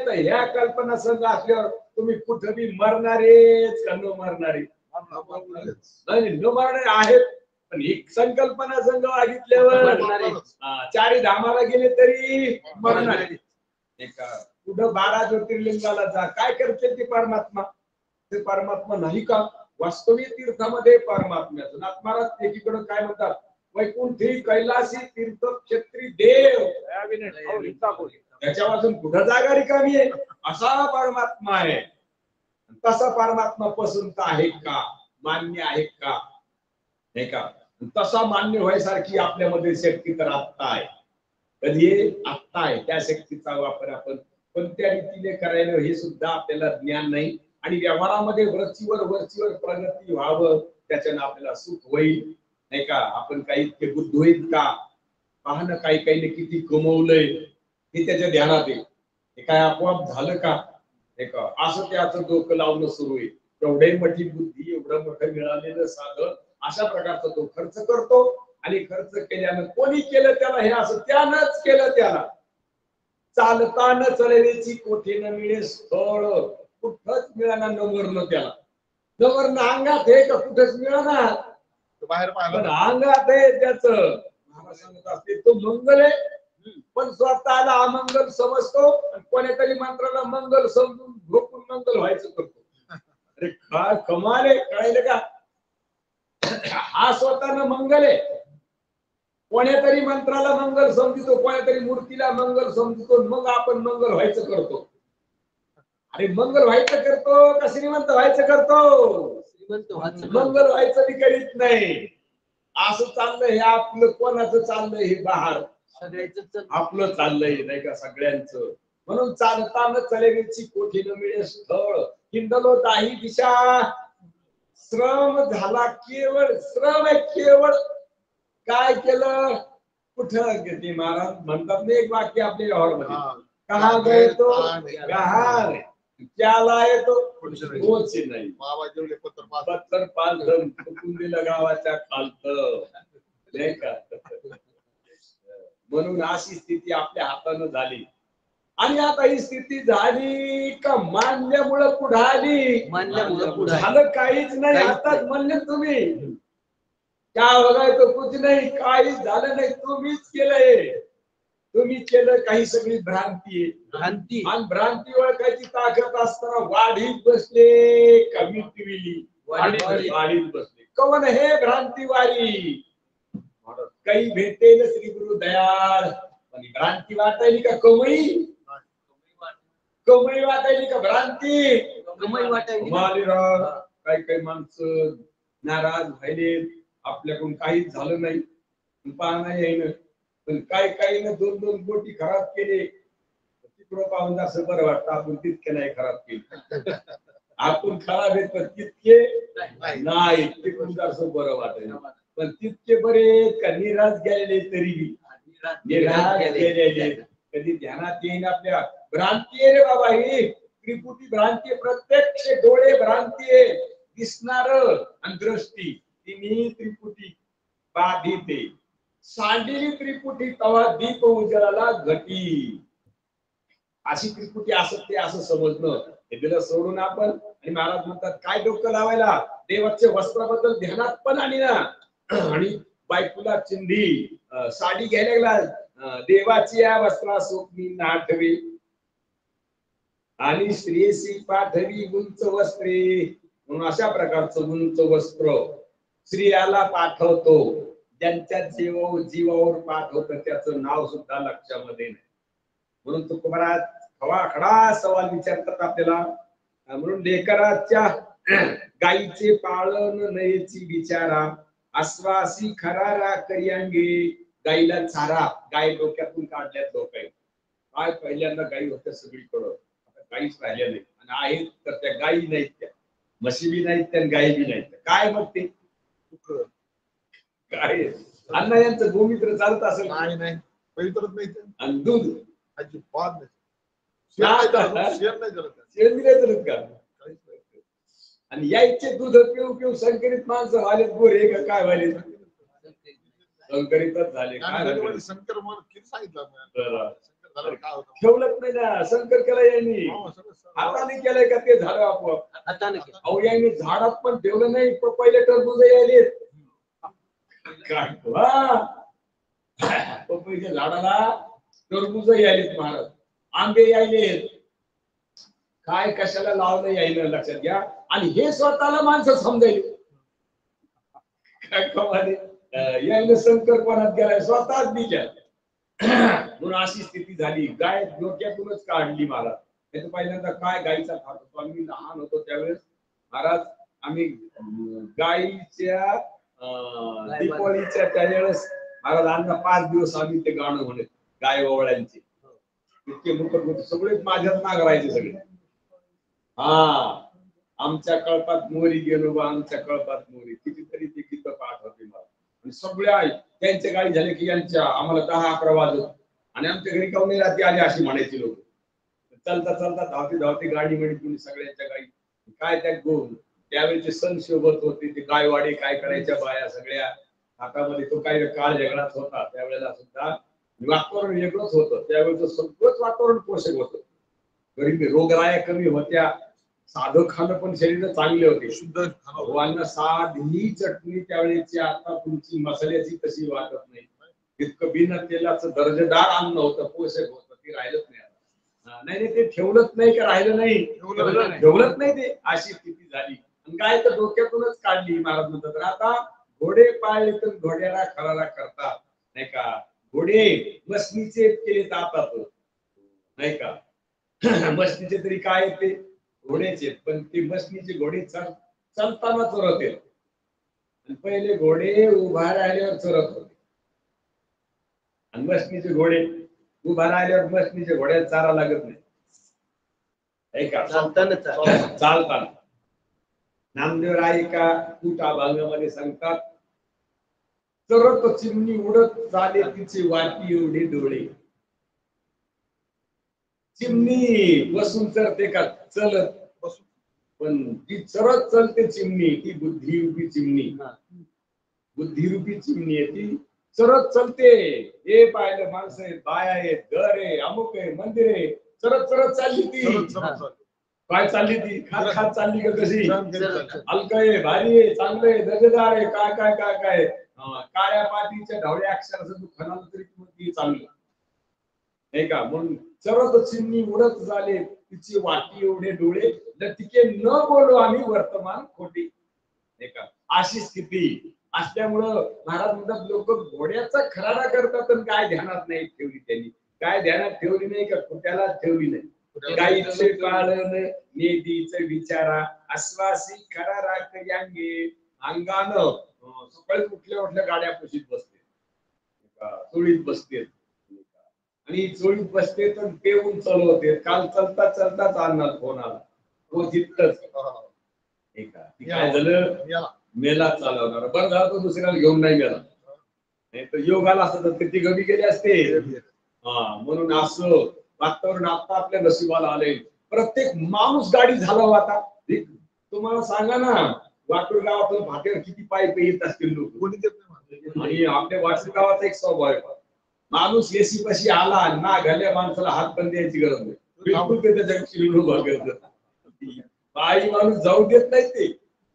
तर ह्या कल्पना संघ असल्यावर तुम्ही कुठेही मरणारेच का न मरणारे? नाही, न मरणारे आहेत. पण ही संकल्पना संघ वागितल्यावर चारी धामाला गेले तरी मरणारे. कुठं 12 ज्योतिर्लिंगाला जा, काय करते ते परमात्मा? ते परमात्मा नाही का? वास्तविक तीर्थामध्ये परमात्म्याचं नाथ एकीकडे काय म्हणतात? वैकुंठी कैलासी तीर्थ क्षेत्री देव. त्याच्यापासून कुठं जागा रिकामी आहे? असा परमात्मा आहे. तसा परमात्मा पसंत आहे का? मान्य आहे का? नाही का? तसा मान्य व्हायसारखी आपल्यामध्ये शक्ती तर आत्ता आहे. कधी आत्ता आहे. त्या शक्तीचा वापर आपण कोणत्या रीतीने करायला हे सुद्धा आपल्याला ज्ञान नाही. आणि व्यवहारामध्ये वरचीवर प्रगती व्हावं, त्याच्यानं आपल्याला सुख होईल. नाही का? आपण काही इतके बुद्ध होईल का? पाहणं काही काही किती कमवलंय हे त्याच्या ध्यानात येईल. हे काय आपोआप झालं का? नाही का? असं त्याचं डोकं लावणं सुरू आहे. एवढे मोठी बुद्धी, एवढं मोठं मिळालेलं साधन, अशा प्रकारचा तो खर्च करतो. आणि खर्च केल्यानं कोणी केलं त्याला? हे असं त्यानंच केलं त्याला. चालताना चलवेची कोठे न मिळे स्थळ. कुठंच मिळणार नवरनं त्याला. नवरनं अंगात आहे का? कुठंच मिळणार बाहेर पण अंगात आहे त्याच. सांगत असते तो मंगल आहे, पण स्वतःला अमंगल समजतो. कोणीतरी मंत्राला मंगल समजून झोपून मंगल व्हायचं करतो. अरे काय कमाल आहे, कळायलं का? हा स्वतःनं मंगल आहे. कोणीतरी मंत्राला मंगल समजतो, कोणीतरी मूर्तीला मंगल समजतो, मग आपण मंगल व्हायचं करतो. अरे मंगल व्हायचं करतो का श्रीमंत व्हायचं करतो? मंगल व्हायचं बी करीत नाही. असं चाललंय हे आपलं. कोणाचं चाललंय? हे बाहेर आपलं चाललंय, नाही का? सगळ्यांचं. म्हणून चालताना चलेची कोठी न मिळे स्थळ. हिंडलो दाही दिशा. श्रम झाला केवळ, श्रम आहे केवळ. काय केलं? कुठं गेली? महाराज म्हणतात ना एक वाक्य आपल्या व्यवहारमध्ये, कहा गए तो गहार. त्याला येतो पुढचं नाही. तोच नाही. बाबा जेवढे पत्र पत्तर पाच धन चुकून दिलं गावाच्या खालत नाही का. म्हणून अशी स्थिती आपल्या हातानं झाली. आणि आता ही स्थिती झाली का मानल्यामुळं पुढे आली. मानल्यामुळं पुढे आली. झालं काहीच नाही. काहीच आताच म्हणले तुम्ही काय बघायचं कुछ नाही, काहीच झालं नाही. तुम्हीच केलंय. तुम्ही केलं. काही सगळी भ्रांती आहे. भ्रांती आणि भ्रांती ओळखायची ताकद असताना वाढीत बसले कमी टिविली वाढीत बसले कवन हे भ्रांतीवारी. काही भेटेल श्री गुरु दयाळ. पण भ्रांती वाटायली का कमई. कमई वाटायली का भ्रांती. कमाई वाटायली. काही काही माणसं नाराज व्हायले. आपल्याकडून काहीच झालं नाही. पाहणं येईन. पण काही काही न दोन दोन कोटी खराब केले. तिकडं पाहून असं बरं वाटतं आपण तितके नाही खराब केले. आपण खराब आहेत पण तितके नाही. तिकडून असं बरं वाटेल. पण तितके बरे का निराश गेलेले तरी निराश गेलेले. कधी ध्यानात येईन आपल्या भ्रांती आहे रे बाबा. ही त्रिपुटी भ्रांती. प्रत्यक्ष डोळे भ्रांती आहे. दिसणार आणि दृष्टी तिन्ही त्रिपुटी बाधिते. सांडलेली त्रिपुटी तवा दीप उजळाला घटी. अशी त्रिपुटी असत ते असं समजणं हे दिलं सोडून आपण. आणि महाराज म्हणतात काय डोकं लावायला. देवाच्या वस्त्राबद्दल ध्यानात पण आली ना. आणि बायकोला चिंधी साडी घ्यायला लागला. देवाची या वस्त्रा सोपी नाठवी आणि श्रेयसी पाठवी उंच वस्त्रे. म्हणून अशा प्रकारचं उंच वस्त्र स्त्रियाला पाठवतो. ज्यांच्या जीवावर पाठवत त्याचं नाव सुद्धा लक्षामध्ये नाही. म्हणून तुकोबाराज खवाखडा सवाल विचारतात आपल्याला. म्हणून लेकराच्या गायीचे पाळण नयेची बिचारा. आश्वासी खरारा करियांगे. गाईला चारा. गाय डोक्यातून काढल्यात लोक काय पहिल्यांदा गायी होत्या सगळीकडं. आता गाईच राहिल्या नाही. आणि आहेत तर त्या गायी नाहीत. त्या म्हशी बी नाहीत त्या गायी बी नाहीत. काय मग ते काय अण्णा यांचं गोमित्र चालत असेल. नाही नाही पवित्रच नाही ते. आणि दूध अजिबात नाही. शेण दिले तर का. आणि यायचे दूध पिऊ पिऊ संकरित माणसं व्हालेत. गोरे का काय व्हाले. संकरितच झाले. काय शंकर मला किती सांगितलं. ठेवलंच नाही ना. शंकर केला यांनी हाताने केलंय का ते झालं आपोआप. हाताने अहो यांनी झाडात पण ठेवलं नाही. पहिले टरबूज यायले काय पपईच्या झाडाला टरबूज यायलेत महाराज. आंबे यायलेत. काय कशाला लावलं यायला लक्षात घ्या. आणि हे स्वतःला माणसं समजायले. काय कमाले यायला संकल्पनात गेलाय स्वतःच दिल्या. म्हणून अशी स्थिती झाली. गाय डोक्यातूनच काढली महाराज. त्याचं पहिल्यांदा काय गायीचा खात होतो. आम्ही लहान होतो त्यावेळेस महाराज आम्ही गायीच्या दीपावलीच्या त्यावेळेस महाराज आमचा 5 दिवस आम्ही ते गाणं म्हणत गाय ओवळ्यांचे. इतके मुखट सगळे माझ्यात नागरायचे सगळे. हा आमच्या कळपात मोरी गेलो बा. आमच्या कळपात मोरी. कितीतरी ते गीत पाठ होते मला. आणि सगळ्या त्यांच्या गाडी झाले की यांच्या आम्हाला 10-11 वाजत. आणि आमच्या घरी काऊन रात्री आली अशी म्हणायची लोक. चालता चालता धावती धावती गाडी मिळली सगळ्यांच्या गाडी. काय त्या गोल त्यावेळेचे सण शोभत होते. ते गायवाडे काय करायच्या बाया सगळ्या हातामध्ये. तो काही काळ वेगळाच होता त्यावेळेला सुद्धा. वातावरण वेगळंच होतं त्यावेळेचं. सगळंच वातावरण पोषक होतं. गरीब रोगराया कमी होत्या. साधं खाणं पण शरीर चांगले होते. शुद्ध भगवान साधी चटणी त्यावेळेची. आता तुमची मसाल्याची तशी वाटत नाही. इतकं बिना तेलाचं दर्जेदार अन्न होतं. पोषक होतं. ते राहिलंच नाही. नाही ते ठेवलंच नाही का राहिलं नाही. ठेवलंच नाही ते. अशी स्थिती झाली. गाय तर डोक्यातूनच काढली महाराज म्हणतात. तर आता घोडे पाळले तर घोड्याला खराला करतात नाही का. घोडे मसनीचे केले जातात नाही का. मसनीचे तरी काय ते घोडेचे. पण ते मसनीचे घोडे चालताना चरत येत. पहिले घोडे उभा राहिल्यावर चरत होते. आणि मसनीचे घोडे उभा राहिल्यावर मसनीचे घोड्याला चारा लागत नाही का. चालताना नामदेव राय एका कुट अभंगामध्ये सांगतात. चरत चिमणी उडत चाले तिचे वाटी एवढे डोळे. चिमणी बसून चरते का चलत? बसून. पण ती चरत चलते चिमणी, ती बुद्धिरूपी चिमणी. बुद्धिरूपी चिमणी आहे ती, चरत चलते. हे पाहिलं माणसं आहेत, बाया आहेत, घर आहे, अमुक आहे, मंदिर आहे, चरत चरत चालली ती. सरळ सरळ सरळ. काय चालली ती? खात खात चालली का कशी? छान केलं चाललं. हलकं आहे, भारी आहे, चांगलं आहे, दर्जेदार आहे, काय काय काय काय काळ्या पाटीच्या ढवळ्या अक्षराचं दुःख आलं तरी ती चांगलं नाही का? म्हणून चरत चिमणी उडत झाले, तिची वाटी एवढे डोळे, लतिके न बोलो आम्ही वर्तमान खोटी नाही का? अशी स्थिती असल्यामुळं महाराज म्हणतात लोक घोड्याचा खराडा करतात आणि काय ध्यानात नाही ठेवली त्यांनी, काय ध्यानात ठेवली नाही का खोट्याला ठेवली नाही. गाईचे पालन नेदीचे विचारा, आश्वासी खरा राख यांगे अंगानं सकाळी उठल्या उठल्या गाड्या पुशीत बसते, चोळीत बसते आणि चोळीत बसते तर पेऊन चालवते. काल चलता चलता चालणार फोन आला, तो तिथंच काय झालं, मेला चालवणार. बरं झालं तो दुसऱ्याला घेऊन नाही गेला, नाही तर योग आला असता तर ती गमी गेली असते. म्हणून असं वातावरण आता आपल्या नशिबाला आले. प्रत्येक माणूस गाडी झाला आता. तुम्हाला सांगा ना, वाटूर गावातून भाट्यावर किती पायी येत असतील लोक, कोणी देत नाही. आणि आपल्या वाटूर गावाचा एक स्वभाव आहे, माणूस एसी पाशी आला ना घाल्या माणसाला हात पण द्यायची गरज नाही, बिलकुल ते त्याच्या बाई माणूस जाऊ देत नाही. ते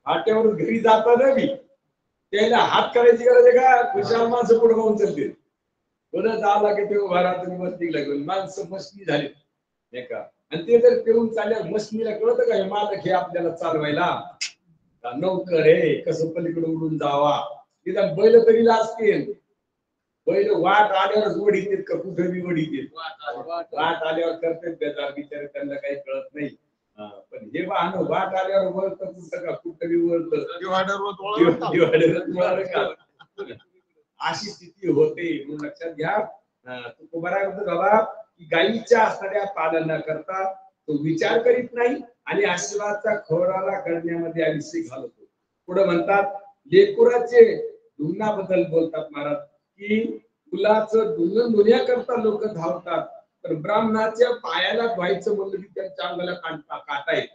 फाट्यावर घरी जाताना बी त्याला हात करायची गरज आहे का? खुशाल माणसं पुढे पाहून चालते. पुन्हा जावं की ते उभा राहतो मस्ती लागून माणसं मस्ती झाली नाही का? आणि ते जर पेऊन चालल्या मस्तीला कळतं का हे मालक हे आपल्याला चालवायला नौकर आहे, कसं पलीकडे उडून जावा. निदान बैल तरी लाजतील. बैल वाट आल्यावरच वडीत का कुठे बी वडीत, वाट आल्यावर करतात बेजार बिचारे, त्यांना काही कळत नाही. पण हे वाहन वाट आल्यावर वळतं कुठं का कुठं बी वळतं. अशी स्थिती होते. म्हणून लक्षात घ्या. तुकोबाराय म्हणतो बाबा की गायीच्या असणाऱ्या पालन करता तो विचार करीत नाही आणि आशीर्वादचा खोराला करण्यामध्ये आयुष्य घालवतो. पुढे म्हणतात लेकुराचे धुण्याबद्दल बोलतात महाराज की मुलाचं धुणं धुण्याकरता लोक धावतात, तर ब्राह्मणाच्या पायाला धुवायचं म्हणलं की त्यांच्या अंगाला काटा येत.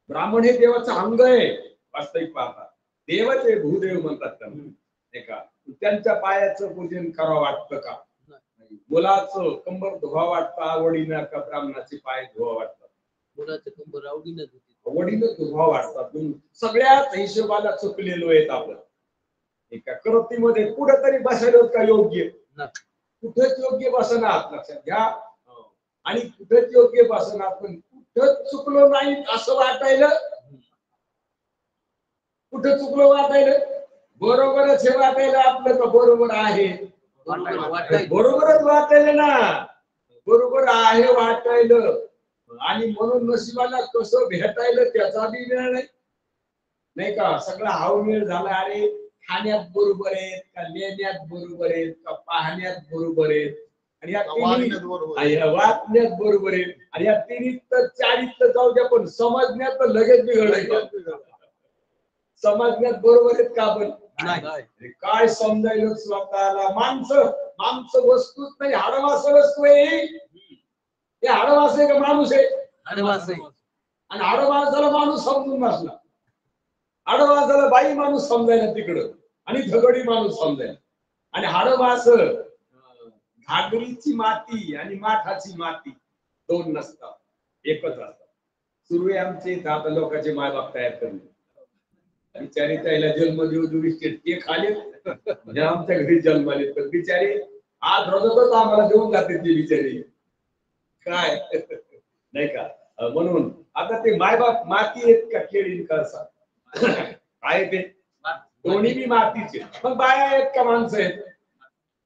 ब्राह्मण हे देवाचं अंग आहे. वास्तविक पाहता देवाचे भूदेव म्हणतात त्यांना नाही का? त्यांच्या पायाचं पूजन करावं वाटतं का? मुलाचं कंबर धुवा वाटतं आवडीनं का ब्राह्मणाचे पाय धुवा वाटतात? मुलाचं कंबर आवडीनं आवडीनं धुवा वाटतात. सगळ्याच हिशोबाला चुकलेलो आहेत आपण. एका कृतीमध्ये कुठेतरी बसायला का योग्य, कुठेच योग्य बसणार लक्षात घ्या. आणि कुठेच योग्य बसणार पण कुठंच चुकलो नाही असं वाटायला, कुठं चुकलो वाटायला, बरोबरच हे वाटायला आपलं का बरोबर आहे, बरोबरच वाटायला ना, बरोबर आहे वाटायला. आणि म्हणून नशिबाला कसं भेटायला त्याचा बी वेळ नाही का? सगळा हावमेळ झाला. अरे खाण्यात बरोबर आहेत का, लेण्यात बरोबर आहेत का, पाहण्यात बरोबर आहेत आणि या वाटण्यात बरोबर आहेत आणि या तिन्ही तर चारीत जाऊ द्या पण समजण्यात तर लगेच बिघडायचं. समजण्यात बरोबर आहेत का आपण? काय समजायला स्वतःला? माणसं वस्तूच नाही, हाडमास वस्तू आहे. हे हाडमास आहे का माणूस आहे? हाडमास आहे. आणि हाडमासाला माणूस समजून बसला. हाडमासाला बाई माणूस समजायला तिकडं आणि झगडी माणूस समजायला. आणि हाडमास घागरीची माती आणि माठाची माती दोन नसतात, एकच असतात. सुरू आहे आमचे आता लोकांचे मायबाप तयार करणे. बिचारी त्याला जन्म देऊ ते खाले म्हणजे आमच्या घरी जन्माले, तर बिचारी आज रोजच आम्हाला देऊन जाते ती बिचारी, काय नाही का? म्हणून आता ते मायबाप माती आहेत का केळी कळसा काय ते दोन्ही बी मातीचे. मग बाया आहेत का माणसं आहेत?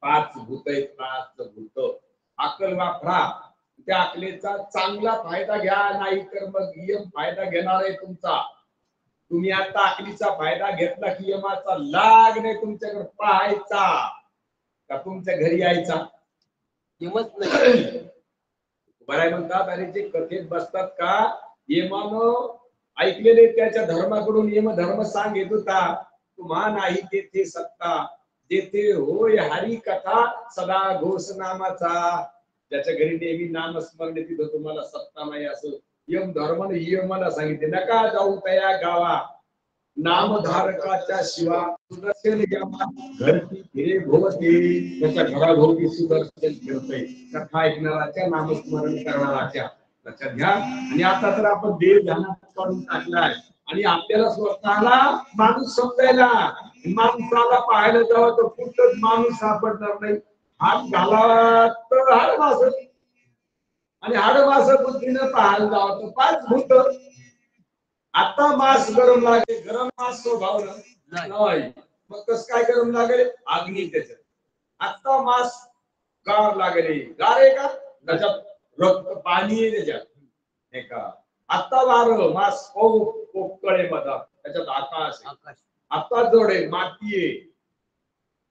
पाच भूत आहेत, पाच भूत. अक्कल वापरा, त्या अकलेचा चांगला फायदा घ्या, नाही तर मग यम फायदा घेणार आहे तुमचा. तुम्ही आता अकलीचा फायदा घेतला की यमाचा लाग नाही तुमच्याकडे पाहायचा का तुमच्या घरी यायचा? यमच नाही. बराय म्हणतात अरे जे कथेत बसतात का यमानं ऐकलेले त्याच्या धर्माकडून यम धर्म सांगत होता, तुम्हा नाही तेथे सत्ता, जेथे होय हरी कथा सदा घोष नामाचा. ज्याच्या घरी नेहमी नामस्मरण तिथं तुम्हाला सत्ता नाही असं यम धर्माने यमाला सांगितले नका जाऊ त्या गावा नामधारकाच्या शिवा सुदर्शन यमा घरती फिरे भोवती त्याच्या घराभोवती सुदर्शन फिरतय कथा ऐकणाराच्या नामस्मरण करणाराच्या लक्षात घ्या. आणि आता तर आपण देव ध्यानात काढून टाकलाय आणि आपल्याला स्वतःला माणूस समजायला माणसाला पाहायला जावं तर कुठंच माणूस सापडणार नाही. हात घाला तर हाड मास आणि हाड मास बुद्धीनं पाहायला जावं तर 5 भूत. आता मास गरम लागेल गरम मास स्वभाव नाही मग कस काय गरम लागेल अग्नी त्याच्यात. आता मास गार लागेल गार आहे का त्याच्यात रक्त पाणी आहे त्याच्यात नाही का. आता वार मास पोकळे मधा त्याच्यात आकाश आता जड आहे माती आहे.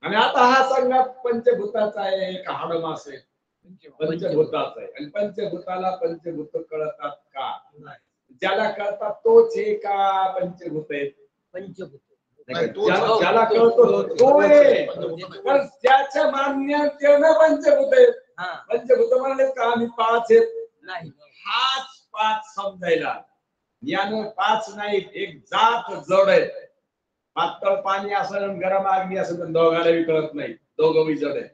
आणि आता हा संघात पंचभूताचा आहे एक हाड मास आहे पंचभूताचा आहे. आणि पंचभूताला पंचभूत कळतात का ज्याला कळतात तोच आहे का पंचभूत आहेत पंचभूत ज्याला कळतो तो आहे पण त्याच्या मान्यतेनं पंचभूत आहेत. पंचभूत म्हणले का आम्ही 5 आहेत नाही हाच 5 समजायला यानं 5 नाही एक जात जड आहे. पातळ पाणी असेल गरम अग्नी असेल तर दोघाला कळत नाही दोघं जड आहे.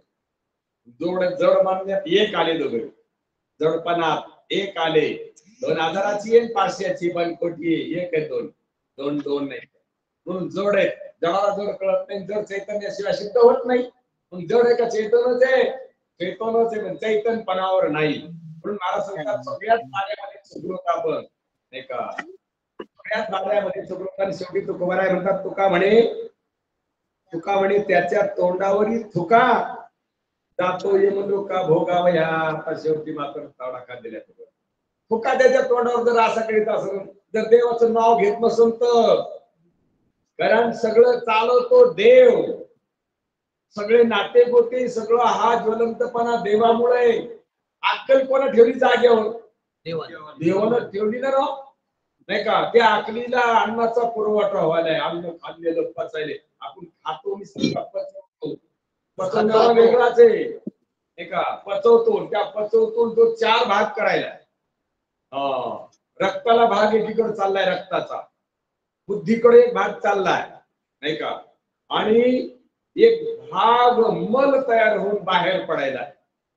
जड मानण्यात एक आले दोघे जडपणात एक आले 2000ची आहे 500ची पण कोटी एक आहे 2 नाही म्हणून जड आहे. जडाला जड कळत नाही जड चैतन्याशिवाय सिद्ध होत नाही. मग जड आहे का चैतन्यच आहे चैतन्यच आहे पण चैतन्यपणावर नाही. म्हणून महाराज सांगतात सगळ्यात कार्यामध्ये सुखरूप आपण नाही का सगळ्यात कार्यामध्ये सुखरूप. आणि शेवटी तुकोबाराय म्हणतात तुका म्हणे त्याच्या तोंडावरील थुका जातो यमलोका भोगावया. आता शेवटी मात्र ताडा दिल्या थुका त्याच्या तोंडावर जर असा करीत असेल जर देवाचं नाव घेत नसेल तर कारण सगळं चालवतो देव सगळे नाते गोते सगळं हा ज्वलंतपणा देवामुळे. अक्कल कोणा ठेवली जागेवर देवानं ठेवली ना राव नाही का. त्या अकलीला अन्नाचा पुरवठा व्हायलाय अन्न खाल्लेलं पचायले आपण खातो पचवण्याला वेगळाच आहे नाही का. पचवतो त्या पचवतो तो 4 भाग करायला रक्ताला भाग एकीकडे चाललाय रक्ताचा बुद्धीकडे एक भाग चाललाय नाही का. आणि एक भाग मल तयार होऊन बाहेर पडायला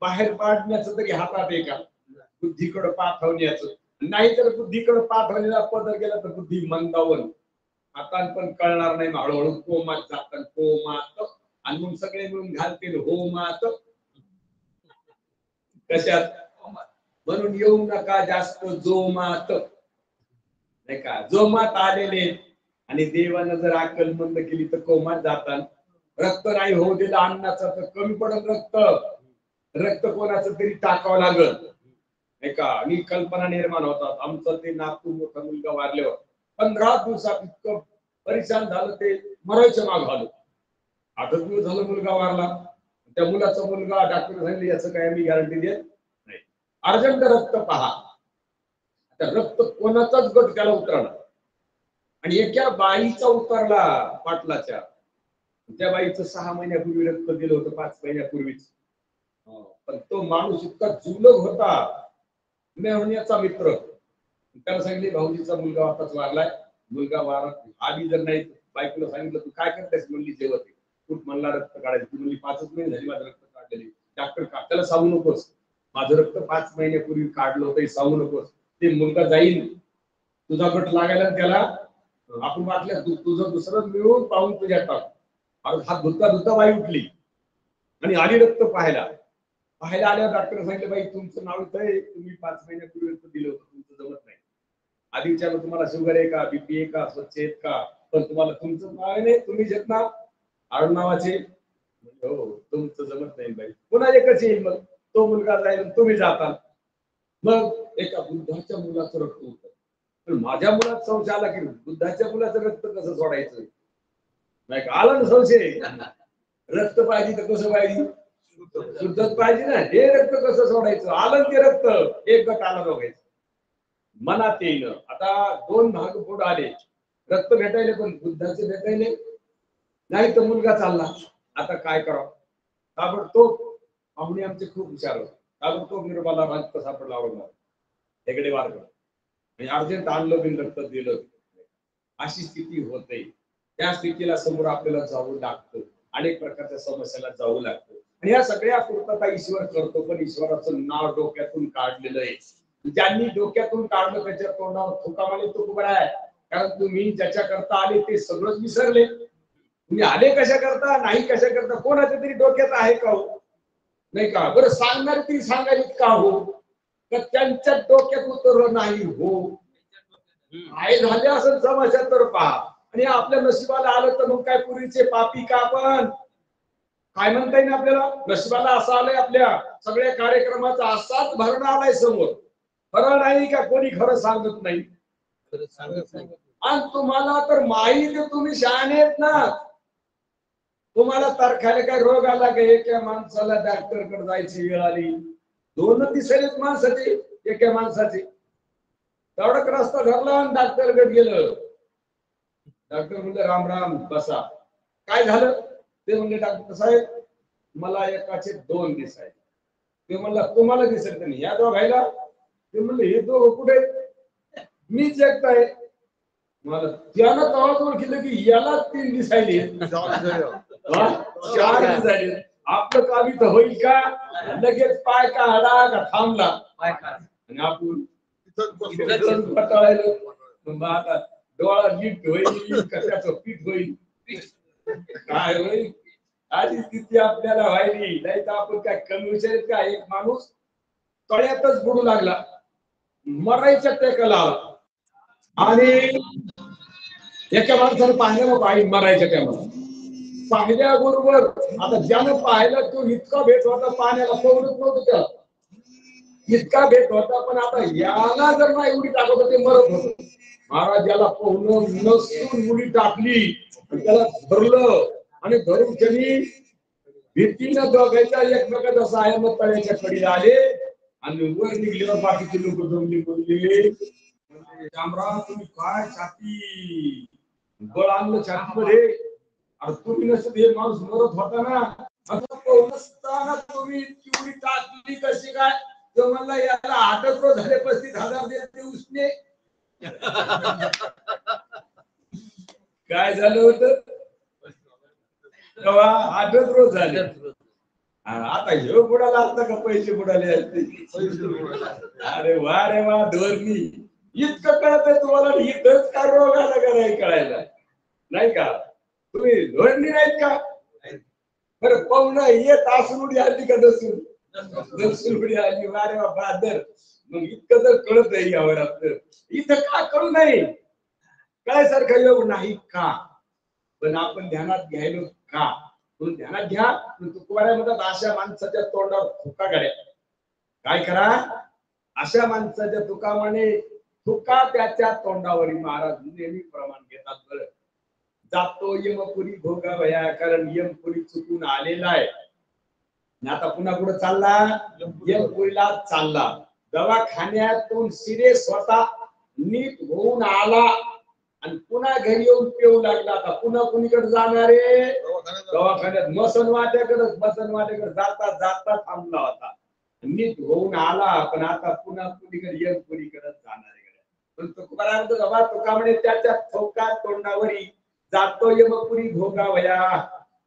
बाहेर पाडण्याचं तरी हातात आहे का बुद्धीकडे पाठवण्याचं नाही तर बुद्धीकडे पाठवलेला पदर गेला तर बुद्धी मंदावल हातात पण कळणार नाही. हळूहळू कोमात जातात कोमात आणि मग सगळे मिळून घालतील होमात कशात. म्हणून येऊ नका जास्त जोमात नाही का. जोमात आलेले आणि देवानं जर अक्कल मंद केली तर कोमात जातात. रक्त नाही होऊ दिलं अन्नाचं तर कमी पडत रक्त कोणाचं तरी टाकावं लागल नाही का. आणि कल्पना निर्माण होतात. आमचं ते नातू मोठा मुलगा वारल्यावर 15 दिवसात इतकं परेशान झालं ते मरायचं माग झालं. 8 दिवस झालं मुलगा वारला. त्या मुलाचा मुलगा डॉक्टर सांगितले याचं काय मी गॅरंटी देत नाही अर्जंट रक्त पहा. आता रक्त कोणाचाच गट त्याला उतरला आणि एका बाईचा उतरला पाटलाच्या. त्या बाईचं 6 महिन्यापूर्वी रक्त दिलं होतं 5 महिन्यापूर्वीच. पण तो माणूस इतका जुलग होता मेहण्याचा मित्र. त्याला सांगितले भाऊजीचा मुलगा आताच वारलाय मुलगा वारत आधी जर नाही बायकोला सांगितलं तू काय करतेस म्हणली जेवत कुठ म्हणला रक्त काढायचं ती म्हणली 5च महिने झाली माझं रक्त काढलेली. डॉक्टर का त्याला सांगू नकोस माझं रक्त 5 महिन्यापूर्वी काढलं होतं सांगू नकोस. ते मुलगा जाईल तुझा गट लागायला त्याला आपण वाटलं तुझं दुसरं मिळून पाहून तुझ्या टाक. हा धुता बाई उठली आणि आली रक्त पाहायला आल्यावर डॉक्टर सांगितलं बाई तुमचं नाव इथं आहे तुम्ही 5 महिन्यापूर्वी रक्त दिलं होतं तुमचं जमत नाही. आधी विचारलं तुम्हाला शुगर आहे का बीपी आहे का स्वच्छ आहेत का पण तुम्हाला तुमचं नाव नाही तुम्ही घेत ना आडून नावाचे हो तुमचं जमत नाही बाई पुन्हा एकच येईल. मग तो मुलगा जाईल तुम्ही जाता. मग एका बुद्धाच्या मुलाचं रक्त होतं पण माझ्या मुलात संशय आला की बुद्धाच्या मुलाचं रक्त कसं सोडायचं नाही का. आला ना संशय रक्त पाहिजे तर कसं पाहिजे शुद्धच पाहिजे ना. हे रक्त कसं सोडायचं आलं ते रक्त एक गट आला बघायचं मनात येईल. आता 2 भाग पुढे आले रक्त भेटायले पण बुद्धाचे भेटायले नाही तर मुलगा चालला. आता काय करावं ताबडतोब पाहुणे आमचे खूप हुशार होते ताबडतोब निर्मला रक्त सापडला आवडला हेगडे वारग म्हणजे अर्जंट आणलं बिन रक्त दिलं. अशी स्थिती होते. त्या स्थितीला समोर आपल्याला जावं लागतं. अनेक प्रकारच्या समस्याला जावं लागतं. आणि या सगळ्या पूर्तता ईश्वर करतो. पण ईश्वराचं नाव डोक्यातून काढलेलं आहे. ज्यांनी डोक्यातून काढलं त्याच्या तोंडावर थुकामाने तो उभा आहे. कारण तुम्ही ज्याच्या करता आले ते सगळंच विसरले. तुम्ही आले कशा करता नाही कशा करता कोणाच्या तरी डोक्यात आहे का हो? नाही का? बरं सांगणार तरी सांगायला का हो? तर त्यांच्या डोक्यात उतरलं नाही हो. काय झाले असं समस्या तर पहा. आणि आपल्या नशिबाला आलं तर मग काय पूर्वीचे पापी का आपण काय म्हणता येईल आपल्याला? नशिबाला असं आलंय आपल्या सगळ्या कार्यक्रमाचा असाच भरणा आलाय समोर. खरं नाही का कोणी खरं सांगत नाही. खरं सांगत नाही. आणि तुम्हाला तर माहिती तुम्ही शहाणे आहेत ना. तुम्हाला तारखाला काय रोग आला का एका माणसाला डॉक्टर कडे जायची वेळ आली. 2 दिवसांनीच माणसाची एका माणसाची तेवढा रस्ता धरला आणि डॉक्टर कडे गेलं. डॉक्टर म्हणले राम राम बसा. काय झालं? ते म्हणले डॉक्टर साहेब मला एकाचे 2 दिसाय. ते म्हणला तुम्हाला दिसत नाही या दोघायला. ते म्हणले हे दोघं कुठे? मीच एकटाय. मला त्यानं तवाच ओळखलं की याला 3 दिसायले 4 दिसायले. आपलं काम इथं होईल का? लगेच पाय काढा का थांबला आणि आपण आता डोळा नीट होईल का त्याचं पीठ होईल काय होईल आधी स्थिती आपल्याला व्हायली. नाही तर आपण काय कमी विचारित का? एक माणूस तळ्यातच बुडू लागला मरायच्या टेकाला आणि एका माणसानं पाहिलं मग आई मरायच्या टायमाला पाहिल्याबरोबर आता ज्यानं पाहिलं तो इतका भेट होता पाण्याला पोहणच नव्हतं त्याला. इतका भेट होता पण आता याला जर नाही उडी टाकत ते मरत होत. महाराज याला पोहणं नसून उडी टाकली त्याला धरलं आणि धरून त्यांनी भीतीनं दोघायचा एकमेकाचा सहाय्य मग तळ्याच्या कडीला आले आणि वर निघल्यावर बाकीचे लोक जमली बोलले शामराव तुम्ही काय छाती बळ आणलं छातीमध्ये. अरे तुम्ही नसत हे माणूस मरत होता ना. आता तुम्ही इतकी उडी टाकली कशी काय? तो म्हणला याला 8 रोज झाले 35,000 देते उसने. काय झालं होतं? 8 रोज झाले. आता हे बुडाला असता का पैसे बुडाले असते. अरे वा रे वा धोरणी इतकं कळत आहे तुम्हाला. इथंच का रोग आला का नाही कळायला नाही का? तुम्ही धोरणी नाहीत का? बरं पाहुणं येत असून उडी आली का दसून उडी आली वा रे वा बादर. मग इतकं जर कळत आहे यावर आपलं इथं का कळू नाही काय सारखं योग नाही का? पण आपण ध्यानात घ्यायलो का? तुम्ही ध्यानात घ्या. तुकोबाऱ्यामध्ये अशा माणसाच्या तोंडावर थुका काढ्या. काय करा? अशा माणसाच्या तुकामाने थुका त्याच्या तोंडावरी महाराज नेहमी प्रमाण घेतात. बरं जातो यमपुरी भोगावया कारण यमपुरी चुकून आलेला आहे. आता पुन्हा कुठं चालला? यमपुरीला चालला. दवाखान्यातून शिरे स्वतः नीट होऊन आला आणि पुन्हा घरी येऊन पिऊ लागला. आता पुन्हा कुणीकडे जाणार आहे? दवाखान्यात. मसनवाट्याकडे जाता जाता थांबला होता. नीट होऊन आला पण आता पुन्हा कुणीकडे यमपुरीकडे जाणार आहे. पण तुका म्हणे त्याच्या थोका तोंडावरी जातो यमपुरी भोगावया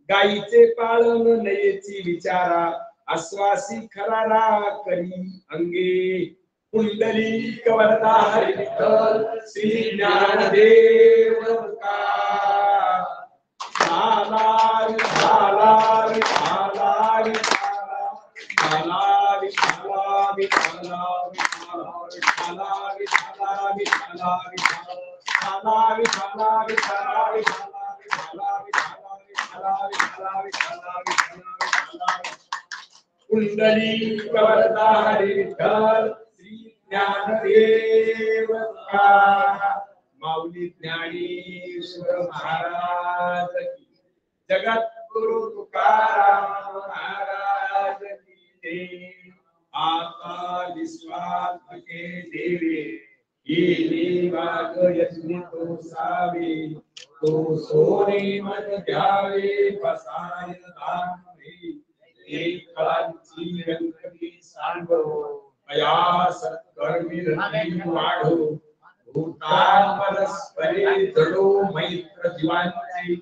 गाईचे पाळण नयेची विचारा आश्वासी खरारा करी अंगे कुंडली कवरदा हरी विठ्ठल श्री ज्ञानदेव तुका झाला झाला झाला झाला विठ्ठला विठ्ठला विठ्ठला विठ्ठला विठ्ठला विठ्ठला विठ्ठला कुंडली कवरदा हरी विठ्ठल श्री ज्ञानदेव तुका माऊली ज्ञानेश्वर महाराज की जगद्गुरु तुकाराम महाराज की जय. आता विश्वास के देवे येणे वाग यज्ञ तो सावे तो सोने मन द्यावे पसाय दान एकांची व्यंकटी सांडो अया सत्कर्मी रती वाढो भूतान परस्परे जडो मैत्र जीवांचे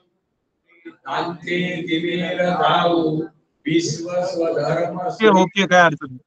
तांचे दिवेर जाऊ विश्व स्वधर्म ओके काय अडचण नाही.